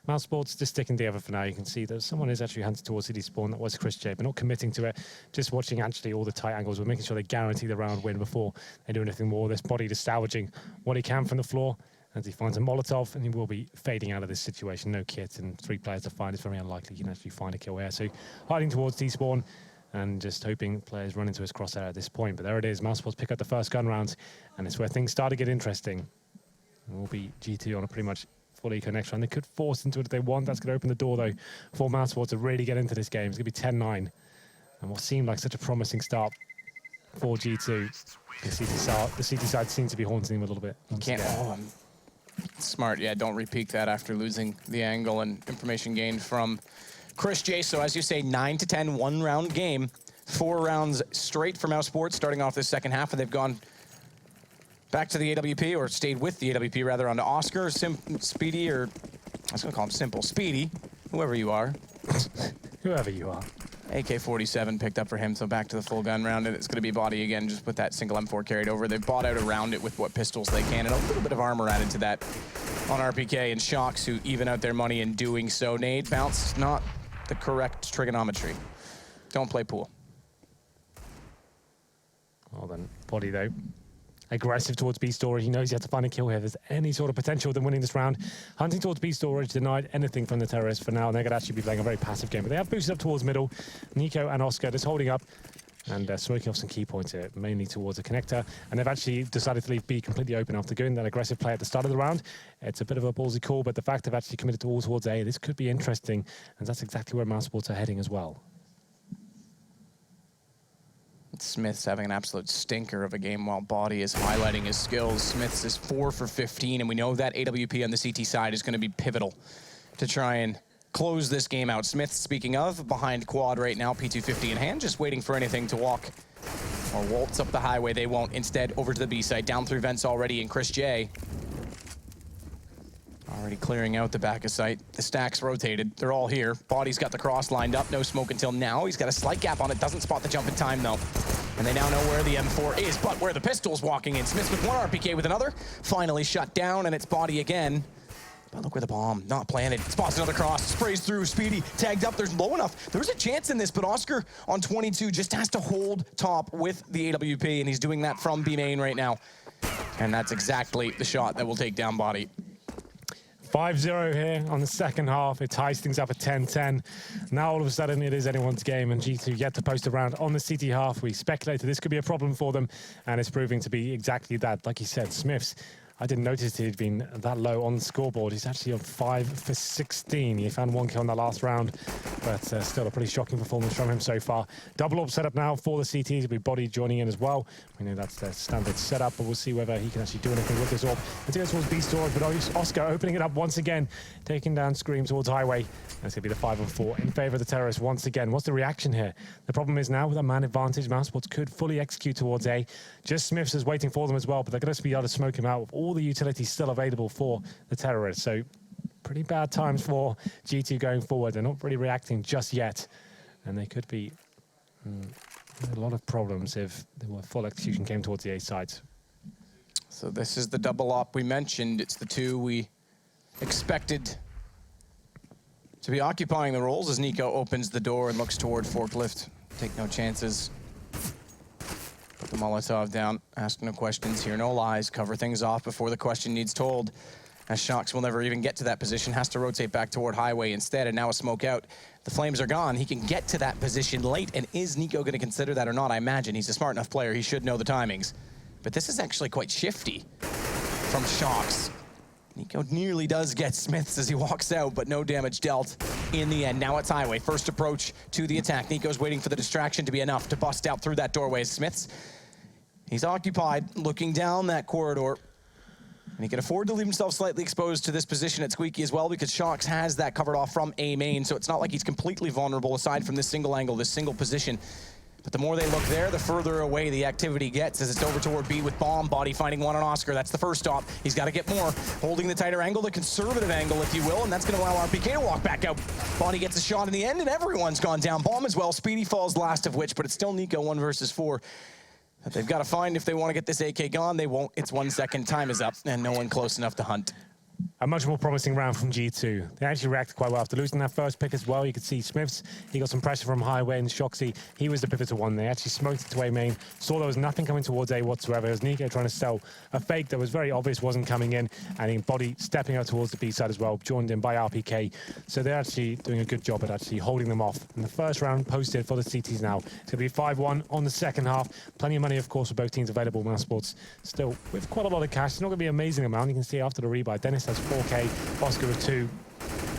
Mousesports just sticking together for now. You can see that someone is actually hunting towards city spawn. That was Chris J, but not committing to it. Just watching actually all the tight angles. We're making sure they guarantee the round win before they do anything more. This body just salvaging what he can from the floor as he finds a Molotov, and he will be fading out of this situation. No kit and 3 players to find. It's very unlikely you can actually find a kill here. So hiding towards despawn and just hoping players run into his crosshair at this point. But there it is. Mousesports pick up the first gun round, and it's where things start to get interesting. It will be G2 on a pretty much full eco next round. They could force into it if they want. That's going to open the door, though, for Mousesports to really get into this game. It's going to be 10-9. And what seemed like such a promising start for G2. The CT side seems to be haunting him a little bit. Can't. Oh, smart. Yeah, don't repeat that after losing the angle and information gained from Chris J. So as you say, 9-10, 1-round game. 4 rounds straight for Mousesports starting off this second half, and they've gone back to the AWP, or stayed with the AWP rather, onto Oscar, Speedy, or I was going to call him Simple. Speedy, whoever you are. Whoever you are. AK-47 picked up for him, so back to the full gun round, and it's going to be body again, just with that single M4 carried over. They've bought out around it with what pistols they can, and a little bit of armor added to that on RPK, and Shocks, who even out their money in doing so. Nade, bounce, not the correct trigonometry. Don't play pool. Well then, body though. Aggressive towards B storage. He knows he has to find a kill here. If there's any sort of potential than winning this round. Hunting towards B storage, denied anything from the terrorists for now. And they're going to actually be playing a very passive game. But they have boosted up towards middle. Nico and Oscar just holding up and smoking off some key points here, mainly towards the connector. And they've actually decided to leave B completely open after doing that aggressive play at the start of the round. It's a bit of a ballsy call, but the fact they've actually committed all towards A, this could be interesting. And that's exactly where Mousesports are heading as well. Smith's having an absolute stinker of a game while Body is highlighting his skills. Smith's is 4 for 15, and we know that AWP on the CT side is going to be pivotal to try and close this game out. Smith, speaking of, behind quad right now, P250 in hand, just waiting for anything to walk or waltz up the highway. They won't. Instead, over to the B side, down through vents already, and Chris J already clearing out the back of sight. The stacks rotated. They're all here. Body's got the cross lined up. No smoke until now. He's got a slight gap on it. Doesn't spot the jump in time, though. And they now know where the M4 is, but where the pistol's walking in. Smith with 1 RPK with another. Finally shut down, and it's Body again. But look where the bomb, not planted. Spots another cross, sprays through. Speedy tagged up. There's low enough. There's a chance in this, but Oscar on 22 just has to hold top with the AWP, and he's doing that from B main right now. And that's exactly the shot that will take down Body. 5-0 here on the second half. It ties things up at 10-10. Now all of a sudden it is anyone's game, and G2 yet to post a round on the CT half. We speculated this could be a problem for them, and it's proving to be exactly that. Like you said, Smith's, I didn't notice he'd been that low on the scoreboard. He's actually on 5 for 16. He found 1 kill in the last round, but still a pretty shocking performance from him so far. Double up set up now for the CTs. It'll be Body joining in as well. We know that's their standard setup, but we'll see whether he can actually do anything with this orb. Let's go towards B storage, but Oscar opening it up once again, taking down Scream towards Highway. That's going to be the 5 on 4 in favor of the terrorists once again. What's the reaction here? The problem is now with a man advantage, Mousesports could fully execute towards A. Just Smiths is waiting for them as well, but they're going to be able to smoke him out with all the utilities still available for the terrorists. So pretty bad times for G2 going forward. They're not really reacting just yet, and they could be a lot of problems if the full execution came towards the A side. So this is the double op we mentioned. It's the 2 we expected to be occupying the roles as Nico opens the door and looks toward forklift. Take no chances. Put the Molotov down, ask no questions, hear no lies, cover things off before the question needs told. As Shocks will never even get to that position, has to rotate back toward Highway instead, and now a smoke out. The flames are gone. He can get to that position late, and is Nico going to consider that or not? I imagine he's a smart enough player. He should know the timings. But this is actually quite shifty from Shocks. Nico nearly does get Smiths as he walks out, but no damage dealt in the end. Now it's Highway. First approach to the attack. Nico's waiting for the distraction to be enough to bust out through that doorway. Smiths, he's occupied, looking down that corridor. And he can afford to leave himself slightly exposed to this position at Squeaky as well, because Shocks has that covered off from A main, so it's not like he's completely vulnerable aside from this single angle, this single position. But the more they look there, the further away the activity gets as it's over toward B with Bomb. Body finding 1 on Oscar. That's the first stop. He's got to get more. Holding the tighter angle, the conservative angle, if you will, and that's going to allow RPK to walk back out. Body gets a shot in the end, and everyone's gone down. Bomb as well. Speedy falls last of which, but it's still Nico 1 versus 4. That they've got to find if they want to get this AK gone. They won't. It's 1 second. Time is up, and no one close enough to hunt. A much more promising round from G2. They actually reacted quite well after losing that first pick as well. You could see Smiths, he got some pressure from Highway, and Shoxy, he was the pivotal one. They actually smoked it to A main, saw there was nothing coming towards A whatsoever. It was Nico trying to sell a fake that was very obvious wasn't coming in, and then Body stepping out towards the B side as well, joined in by RPK. So they're actually doing a good job at actually holding them off. And the first round posted for the CTs now. It's going to be 5-1 on the second half. Plenty of money, of course, for both teams available. Mousesports still with quite a lot of cash. It's not going to be an amazing amount. You can see after the rebuy, Dennis has 4K, Oscar with 2.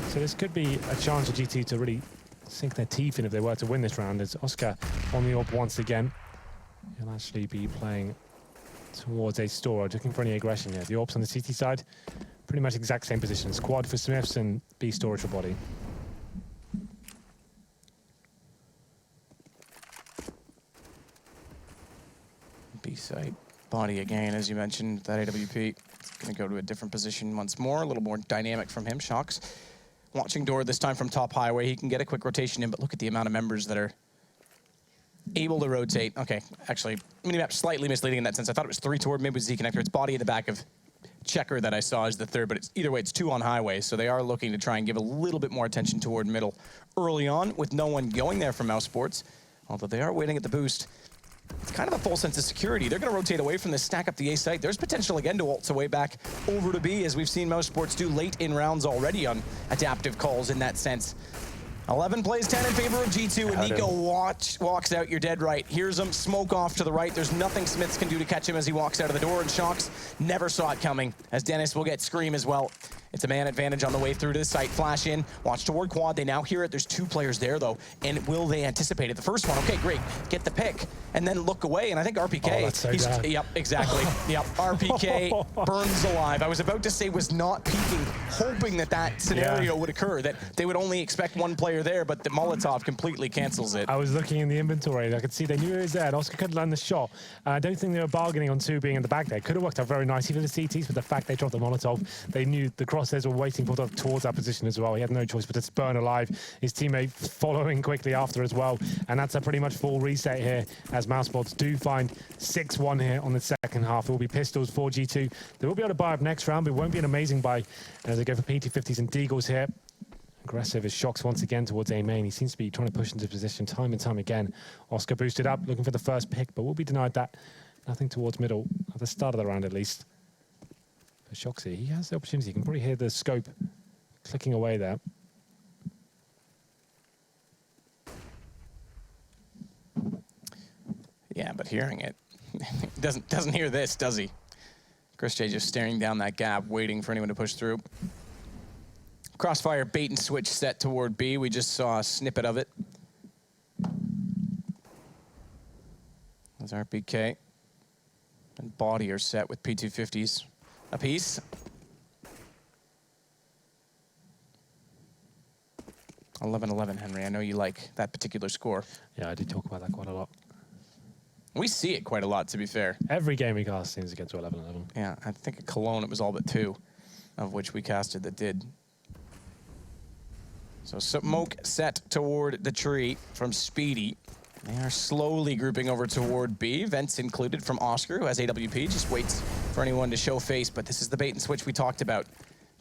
So this could be a chance for GT to really sink their teeth in if they were to win this round. As Oscar on the AWP once again. He'll actually be playing towards a storage, looking for any aggression here. The AWP's on the CT side, pretty much exact same position. Squad for Smiths and B storage for Body. B side. Body again, as you mentioned, that AWP. Going to go to a different position once more, a little more dynamic from him. Shocks watching door this time from top Highway. He can get a quick rotation in, but look at the amount of members that are able to rotate. Okay, actually, minimap slightly misleading in that sense. I thought it was 3 toward mid with Z connector. It's Body at the back of Checker that I saw as the third, but it's either way, it's 2 on Highway. So they are looking to try and give a little bit more attention toward middle early on with no one going there from Mousesports. Although they are waiting at the boost. It's kind of a full sense of security. They're going to rotate away from this, stack up the A site. There's potential again to ult way back over to B, as we've seen Mousesports do late in rounds already on adaptive calls in that sense. 11 plays 10 in favor of G2, and Nico walks out. You're dead right. Here's him, smoke off to the right. There's nothing Smiths can do to catch him as he walks out of the door, and Shocks never saw it coming, as Dennis will get Scream as well. It's a man advantage on the way through to the site. Flash in, watch toward quad. They now hear it. There's 2 players there, though. And will they anticipate it? The first one, okay, great. Get the pick. And then look away. And I think RPK... Oh, that's so bad. Yep, exactly. Yep, RPK burns alive. I was about to say was not peeking, hoping that that scenario would occur, that they would only expect 1 player there, but the Molotov completely cancels it. I was looking in the inventory. I could see they knew it was there. Oscar couldn't land the shot. I don't think they were bargaining on 2 being in the back there. Could have worked out very nicely for the CTs, but the fact they dropped the Molotov, they knew the crosshairs were waiting towards that position as well. He had no choice but to burn alive. His teammate following quickly after as well. And that's a pretty much full reset here, as Mousesports do find 6-1 here on the second half. It will be pistols for G2. They will be able to buy up next round, but it won't be an amazing buy as they go for PT50s and Deagles here. Aggressive as Shocks once again towards A main. He seems to be trying to push into position time and time again. Oscar boosted up, looking for the first pick, but will be denied that. Nothing towards middle, at the start of the round at least. For Shoxy, he has the opportunity. You can probably hear the scope clicking away there. Yeah, but hearing it, doesn't hear this, does he? Chris J just staring down that gap, waiting for anyone to push through. Crossfire bait and switch set toward B. We just saw a snippet of it. There's RPK. And Body are set with P250s apiece. 11-11, Henry. I know you like that particular score. Yeah, I did talk about that quite a lot. We see it quite a lot, to be fair. Every game we cast seems to get to 11-11. Yeah, I think at Cologne it was all but 2, of which we casted that did. So smoke set toward the tree from Speedy. They are slowly grouping over toward B. Vents included from Oscar, who has AWP. Just waits for anyone to show face, but this is the bait and switch we talked about.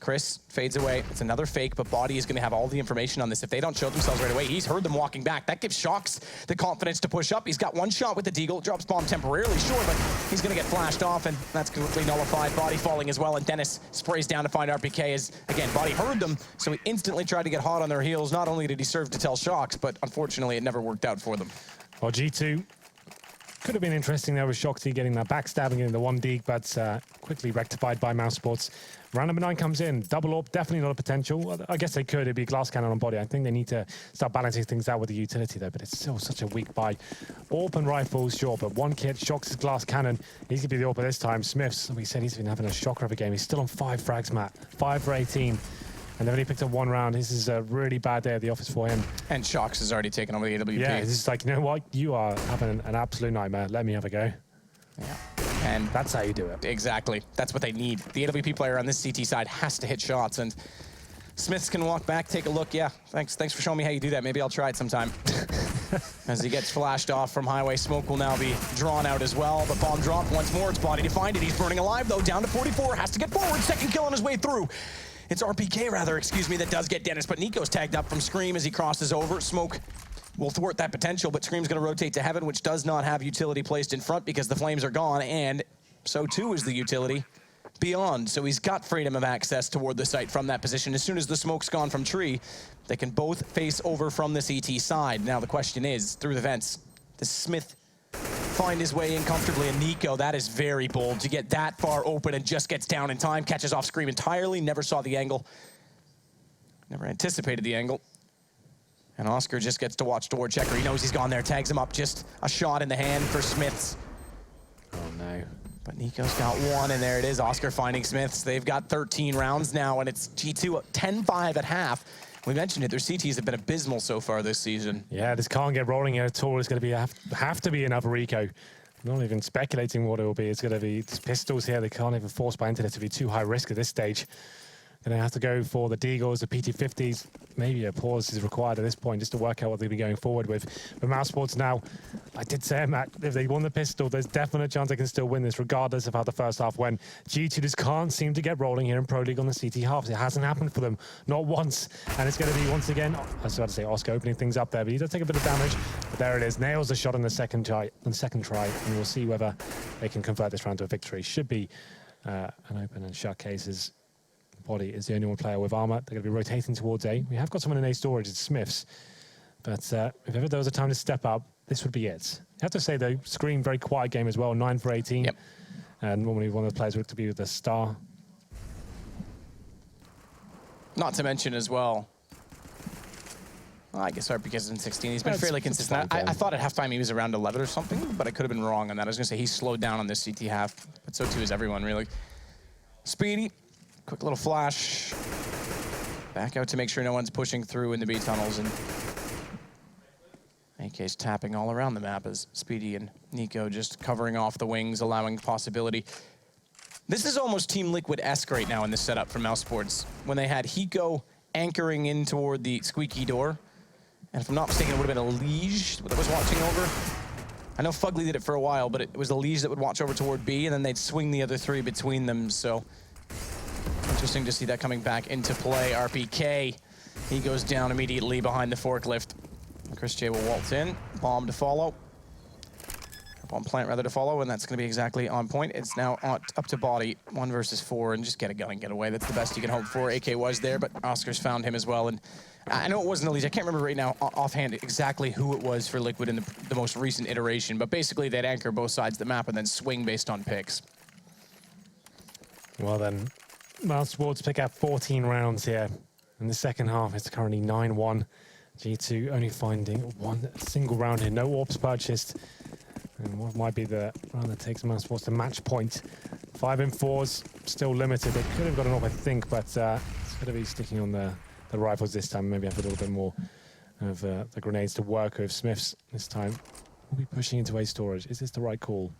Chris fades away. It's another fake, but Body is going to have all the information on this. If they don't show themselves right away, he's heard them walking back. That gives Shocks the confidence to push up. He's got 1 shot with the Deagle. Drops bomb temporarily, sure, but he's going to get flashed off, and that's completely nullified. Body falling as well, and Dennis sprays down to find RPK as, again, Body heard them, so he instantly tried to get hot on their heels. Not only did he serve to tell Shocks, but unfortunately it never worked out for them. Well, G2 could have been interesting there with Shoxy getting that backstabbing in the 1 dig, but quickly rectified by Mousesports. Round number 9 comes in. Double AWP, definitely not a potential. I guess they could. It'd be glass cannon on Body. I think they need to start balancing things out with the utility though, but it's still such a weak buy. AWP and rifles, sure, but 1 kit, Shocks' glass cannon. He's going to be the AWP this time. Smiths, we said he's been having a shocker of a game. He's still on 5 frags, Matt. 5 for 18. And they've only picked up 1 round. This is a really bad day at the office for him. And Shocks has already taken over the AWP. Yeah, it's just like, you know what? You are having an absolute nightmare. Let me have a go. Yeah. And that's how you do it. Exactly. That's what they need. The AWP player on this CT side has to hit shots, and Smiths can walk back, take a look. Yeah, thanks for showing me how you do that. Maybe I'll try it sometime. As he gets flashed off from Highway, smoke will now be drawn out as well. But bomb drop once more. It's body to find it. He's burning alive, though. Down to 44. Has to get forward. Second kill on his way through. It's RPK, rather, excuse me, that does get Dennis. But Nico's tagged up from Scream as he crosses over. Smoke will thwart that potential, but Scream's going to rotate to Heaven, which does not have utility placed in front because the flames are gone, and so too is the utility beyond. So he's got freedom of access toward the site from that position. As soon as the smoke's gone from Tree, they can both face over from the CT side. Now the question is, through the vents, does Smith find his way in comfortably? And Nico, that is very bold to get that far open and just gets down in time, catches off Scream entirely, never saw the angle, never anticipated the angle. And Oscar just gets to watch toward Checker. He knows he's gone there, tags him up, just a shot in the hand for Smiths. Oh no. But Nico's got one, and there it is, Oscar finding Smiths. They've got 13 rounds now, and it's G2 10-5 at half. We mentioned it, their CTs have been abysmal so far this season. Yeah, this can't get rolling here at all. It's going to be have to be another Rico. I'm not even speculating what it will be. It's going to be pistols here. They can't even force by into this to be too high risk at this stage. Going to have to go for the Deagles, the PT50s. Maybe a pause is required at this point just to work out what they'll be going forward with. But Mousesports now, I did say, Matt, if they won the pistol, there's definitely a chance they can still win this, regardless of how the first half went. G2 just can't seem to get rolling here in Pro League on the CT halves. It hasn't happened for them, not once. And it's going to be, once again, I was about to say Oscar opening things up there, but he does take a bit of damage. But there it is, nails the shot on the second try, and we'll see whether they can convert this round to a victory. Should be an open and shut cases. Body is the only one player with armor. They're going to be rotating towards A. We have got someone in A storage, it's Smiths. But if ever there was a time to step up, this would be it. I have to say, though, Scream, very quiet game as well, 9 for 18. Yep. And normally one of the players would look to be with a star. Not to mention as well, I guess RPK is in 16. He's been fairly consistent. I thought at halftime he was around 11 or something, but I could have been wrong on that. I was going to say he's slowed down on this CT half, but so too is everyone, really. Speedy. Quick little flash. Back out to make sure no one's pushing through in the B tunnels. And AK's tapping all around the map as Speedy and Nico just covering off the wings, allowing possibility. This is almost Team Liquid-esque right now in this setup for Mousesports, when they had Hiko anchoring in toward the squeaky door. And if I'm not mistaken, it would have been a Liege that was watching over. I know Fugly did it for a while, but it was a Liege that would watch over toward B, and then they'd swing the other three between them, so interesting to see that coming back into play. RPK, he goes down immediately behind the forklift. Chris J will waltz in, bomb to follow. Bomb plant rather to follow, and that's going to be exactly on point. It's now up to body, 1 versus 4, and just get a gun and get away. That's the best you can hope for. AK was there, but Oscar's found him as well. And I know it wasn't Elise. I can't remember right now offhand exactly who it was for Liquid in the most recent iteration, but basically they'd anchor both sides of the map and then swing based on picks. Well then, Mousesports pick up 14 rounds here. In the second half, it's currently 9-1. G2 only finding 1 single round here. No orbs purchased. And what might be the round that takes Mousesports to match point. 5 and 4s, still limited. They could have got an orb, I think, but it's going to be sticking on the rifles this time. Maybe have a little bit more of the grenades to work with. Smiths this time will be pushing into A storage. Is this the right call?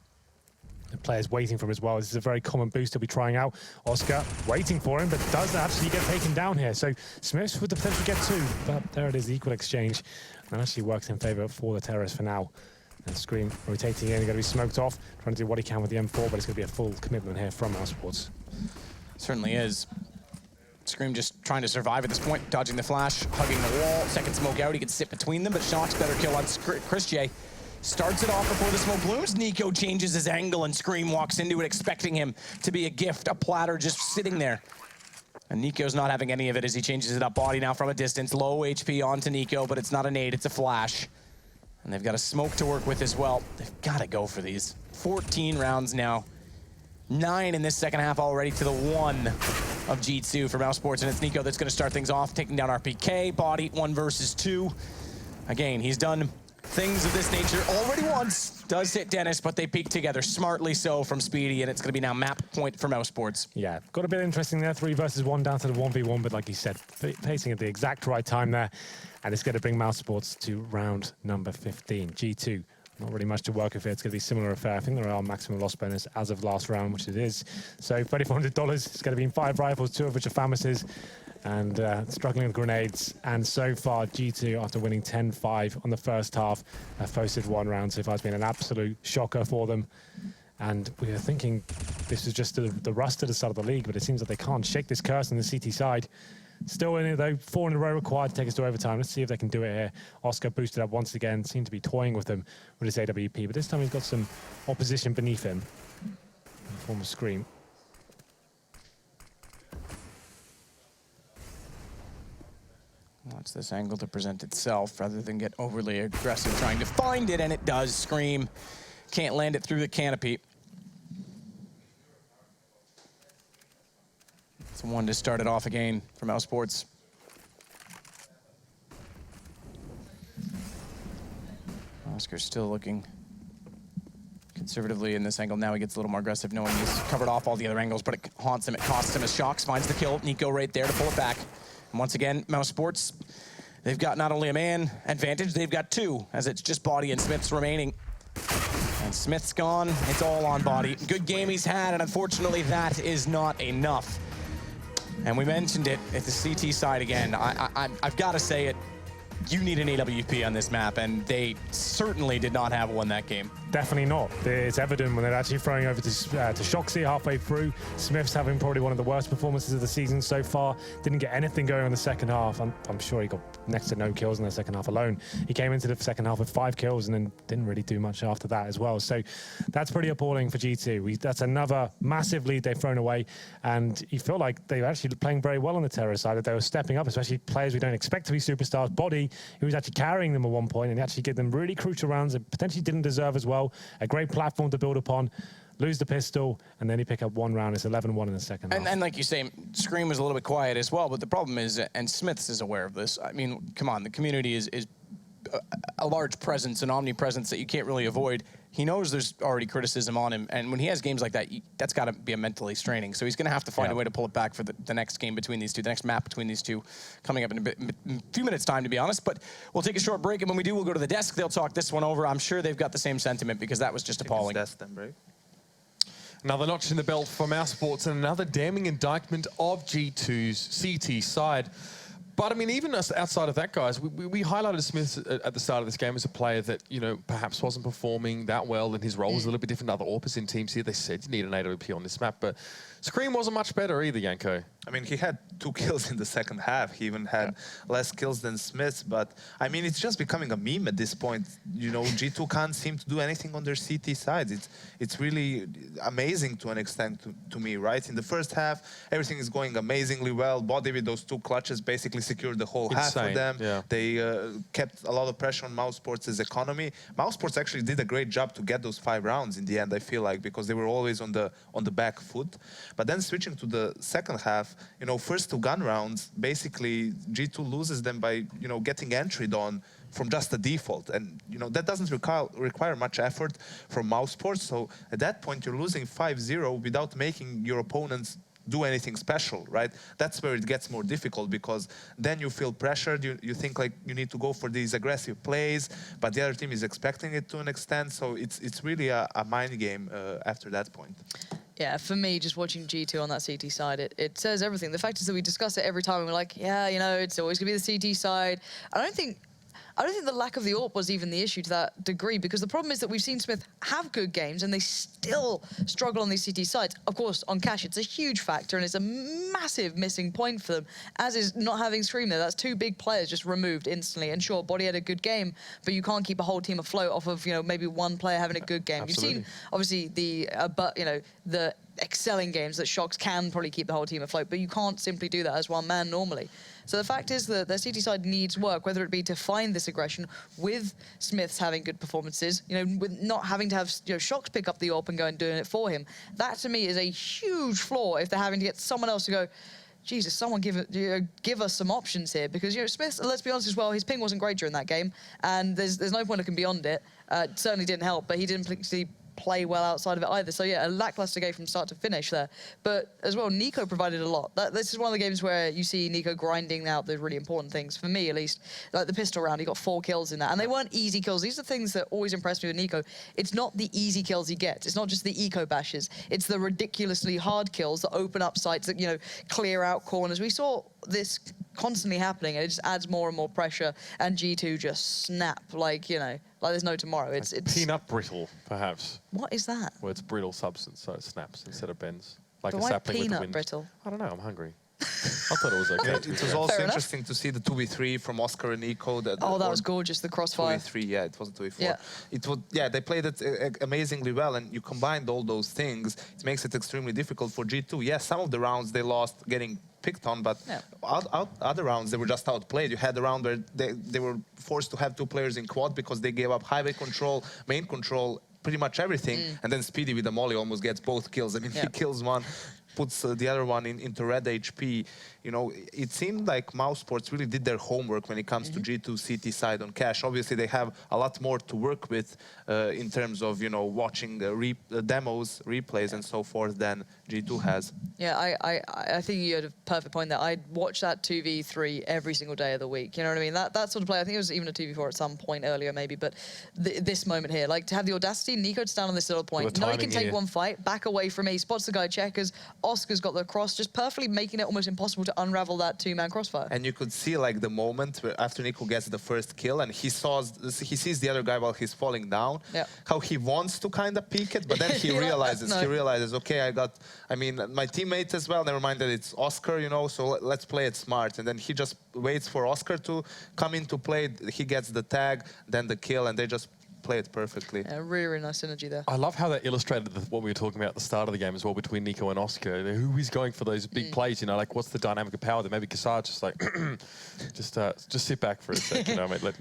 The player's waiting for him as well. This is a very common boost he'll be trying out. Oscar waiting for him, but does actually get taken down here. So Smiths would potentially get 2, but there it is, the equal exchange. And actually works in favor for the terrorists for now. And Scream rotating in, going to be smoked off, trying to do what he can with the M4, but it's going to be a full commitment here from Mousesports. Certainly is. Scream just trying to survive at this point, dodging the flash, hugging the wall. Second smoke out, he can sit between them, but Shock's better kill on Chris J. Starts it off before the smoke blooms. Nico changes his angle and Scream walks into it, expecting him to be a gift, a platter just sitting there. And Nico's not having any of it as he changes it up. Body now from a distance, low HP onto Nico, but it's not a nade, it's a flash. And they've got a smoke to work with as well. They've got to go for these. 14 rounds now. 9 in this second half already to the 1 of G2 for Mousesports, and it's Nico that's going to start things off, taking down RPK. Body 1 versus 2. Again, he's done things of this nature already once. Does hit Dennis, but they peak together, smartly so from Speedy, and it's going to be now map point for Mousesports. Yeah, got a bit interesting there, 3 versus 1 down to the 1v1, but like you said, pacing at the exact right time there, and it's going to bring Mousesports to round number 15. G2, not really much to work with here. It's going to be a similar affair. I think there are maximum loss bonus as of last round, which it is. So $3,400, it's going to be in 5 rifles, 2 of which are Famis's. and struggling with grenades. And so far, G2, after winning 10-5 on the first half, have posted 1 round so far. It's been an absolute shocker for them. And we were thinking this was just the rust at the start of the league, but it seems like they can't shake this curse on the CT side. Still in it though, 4 in a row required to take us to overtime. Let's see if they can do it here. Oscar boosted up once again, seemed to be toying with them with his AWP, but this time he's got some opposition beneath him in the form of Scream. Wants this angle to present itself rather than get overly aggressive trying to find it, and it does. Scream can't land it through the canopy. It's one to start it off again for Mousesports. Oscar's still looking conservatively in this angle. Now he gets a little more aggressive, knowing he's covered off all the other angles, but it haunts him. It costs him as Shox finds the kill. Nico right there to pull it back. And once again, Mousesports, they've got not only a man advantage, they've got 2, as it's just Body and Smith's remaining. And Smith's gone. It's all on Body. Good game he's had, and unfortunately that is not enough. And we mentioned it at the CT side again. I've got to say it. You need an AWP on this map, and they certainly did not have one that game. Definitely not. It's evident when they're actually throwing over to Shoxy halfway through. Smith's having probably one of the worst performances of the season so far. Didn't get anything going in the second half. I'm sure he got next to no kills in the second half alone. He came into the second half with 5 kills and then didn't really do much after that as well. So that's pretty appalling for G2. That's another massive lead they've thrown away, and you feel like they're actually playing very well on the Terror side. That they were stepping up, especially players we don't expect to be superstars. Body, who was actually carrying them at one point and actually gave them really crucial rounds and potentially didn't deserve as well. A great platform to build upon. Lose the pistol, and then he pick up 1 round. It's 11-1 in the second half. And like you say, Scream was a little bit quiet as well, but the problem is, and Smiths is aware of this, I mean, come on, the community is a large presence, an omnipresence that you can't really avoid. He knows there's already criticism on him, and when he has games like that, that's got to be a mentally straining. So he's going to have to find a way to pull it back for the next game between these two, the next map between these two, coming up in a few minutes' time, to be honest. But we'll take a short break, and when we do, we'll go to the desk. They'll talk this one over. I'm sure they've got the same sentiment, because that was just appalling. Desk then, break. Another notch in the belt for Mousesports, and another damning indictment of G2's CT side. But I mean, even outside of that, guys, we highlighted Smith at the start of this game as a player that, you know, perhaps wasn't performing that well, and his role was a little bit different to other AWPers in teams here. They said you need an AWP on this map, but Scream wasn't much better either, Yanko. I mean, he had 2 kills in the second half. He even had less kills than Smith, but I mean, it's just becoming a meme at this point. You know, G2 can't seem to do anything on their CT side. It's really amazing to an extent to me, right? In the first half, everything is going amazingly well. Body with those 2 clutches basically secured the whole half for them. Yeah. They kept a lot of pressure on Mousesports' economy. Mousesports actually did a great job to get those 5 rounds in the end, I feel like, because they were always on the back foot. But then switching to the second half, you know, first 2 gun rounds, basically G2 loses them by, you know, getting entried on from just a default. And, you know, that doesn't require much effort from Mousesports. So at that point, you're losing 5-0 without making your opponents do anything special, right? That's where it gets more difficult, because then you feel pressured. You think like you need to go for these aggressive plays, but the other team is expecting it to an extent. So it's really a mind game after that point. Yeah, for me, just watching G2 on that CT side, it says everything. The fact is that we discuss it every time, and we're like, yeah, you know, it's always going to be the CT side. I don't think the lack of the AWP was even the issue to that degree, because the problem is that we've seen Smith have good games and they still struggle on these CT sides. Of course, on Cash, it's a huge factor and it's a massive missing point for them, as is not having Scream there. That's 2 big players just removed instantly. And sure, Body had a good game, but you can't keep a whole team afloat off of, you know, maybe 1 player having a good game. Absolutely. You've seen, obviously, the excelling games that Shox can probably keep the whole team afloat, but you can't simply do that as 1 man normally. So the fact is that their CT side needs work, whether it be to find this aggression with Smiths having good performances, you know, with not having to have, you know, Shox pick up the AWP and go and doing it for him. That to me is a huge flaw if they're having to get someone else to go, Jesus, someone give us some options here, because, you know, Smith, let's be honest as well, his ping wasn't great during that game, and there's no point looking beyond it. It certainly didn't help, but he didn't play well outside of it either. So yeah, a lackluster game from start to finish there. But as well, Nico provided a lot. This is one of the games where you see Nico grinding out the really important things, for me at least. Like the pistol round, he got 4 kills in that. And they weren't easy kills. These are things that always impress me with Nico. It's not the easy kills he gets. It's not just the eco bashes. It's the ridiculously hard kills that open up sites, that, you know, clear out corners. We saw this constantly happening, and it just adds more and more pressure, and G2 just snap like, you know, like there's no tomorrow. It's peanut brittle, perhaps. What is that? Well, it's brittle substance, so it snaps instead of bends. Like but a why sapling with the peanut wind. brittle? I don't know, I'm hungry. I thought it was okay. It was also interesting to see the 2v3 from Oscar and Nico. That was gorgeous, the crossfire. 2v3, yeah, it wasn't 2v4. Yeah. It was, yeah, they played it amazingly well, and you combined all those things. It makes it extremely difficult for G2. Yes, some of the rounds they lost getting picked on, but other rounds they were just outplayed. You had a round where they were forced to have 2 players in quad because they gave up highway control, main control, pretty much everything, and then Speedy with the molly almost gets both kills. I mean, he kills one, puts the other one into red HP. You know, it seemed like Mousesports really did their homework when it comes to G2 CT side on cash. Obviously, they have a lot more to work with in terms of, you know, watching demos, replays, and so forth than G2 has. Yeah, I think you had a perfect point there. I'd watch that 2v3 every single day of the week. You know what I mean? That sort of play, I think it was even a 2v4 at some point earlier maybe, but this moment here, like to have the audacity, Nico to stand on this little point, know he can take one fight, back away from me, spots the guy checkers, Oscar's got the cross, just perfectly making it almost impossible to unravel that 2-man crossfire. And you could see like the moment where after Nico gets the first kill and he sees the other guy while he's falling down, how he wants to kind of peek it, but then he realizes, okay, I mean, my teammate as well, never mind that it's Oscar, you know, so let's play it smart. And then he just waits for Oscar to come into play, he gets the tag, then the kill, and they just play it perfectly. Yeah, really, really nice synergy there. I love how that illustrated what we were talking about at the start of the game as well between Nico and Oscar. Who is going for those big plays, you know, like what's the dynamic of power there? Maybe Kassad's just like, just sit back for a second,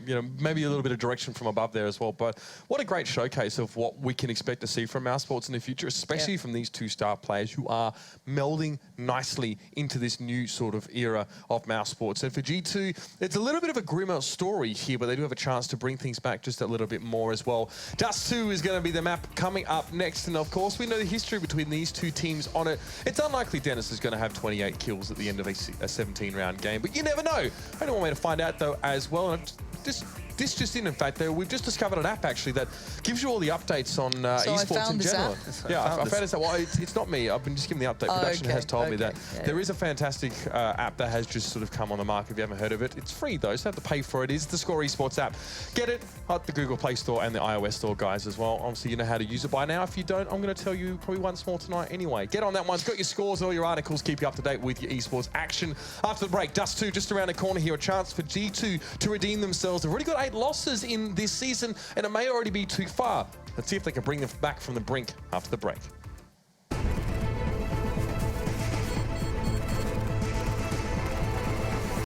you know, maybe a little bit of direction from above there as well. But what a great showcase of what we can expect to see from Mousesports in the future, especially from these 2 star players who are melding nicely into this new sort of era of Mousesports. And for G2, it's a little bit of a grimmer story here, but they do have a chance to bring things back just a little bit more as well. Dust 2 is going to be the map coming up next, and of course we know the history between these 2 teams on it. It's unlikely Dennis is going to have 28 kills at the end of a 17-round game, but you never know. Only one way to find out though as well. And this just in fact, we've just discovered an app actually that gives you all the updates on esports in general. Yeah, I found this. Well, it's not me. I've been just given the update. Production has told me that there is a fantastic app that has just sort of come on the market. If you haven't heard of it, it's free though, so you have to pay for it. It's the Score Esports app. Get it at the Google Play Store and the iOS Store, guys, as well. Obviously, you know how to use it by now. If you don't, I'm going to tell you probably once more tonight anyway. Get on that one. It's got your scores, all your articles, keep you up to date with your esports action. After the break, Dust 2 just around the corner here. A chance for G2 to redeem themselves. They've already got 8 losses in this season, and it may already be too far. Let's see if they can bring them back from the brink after the break.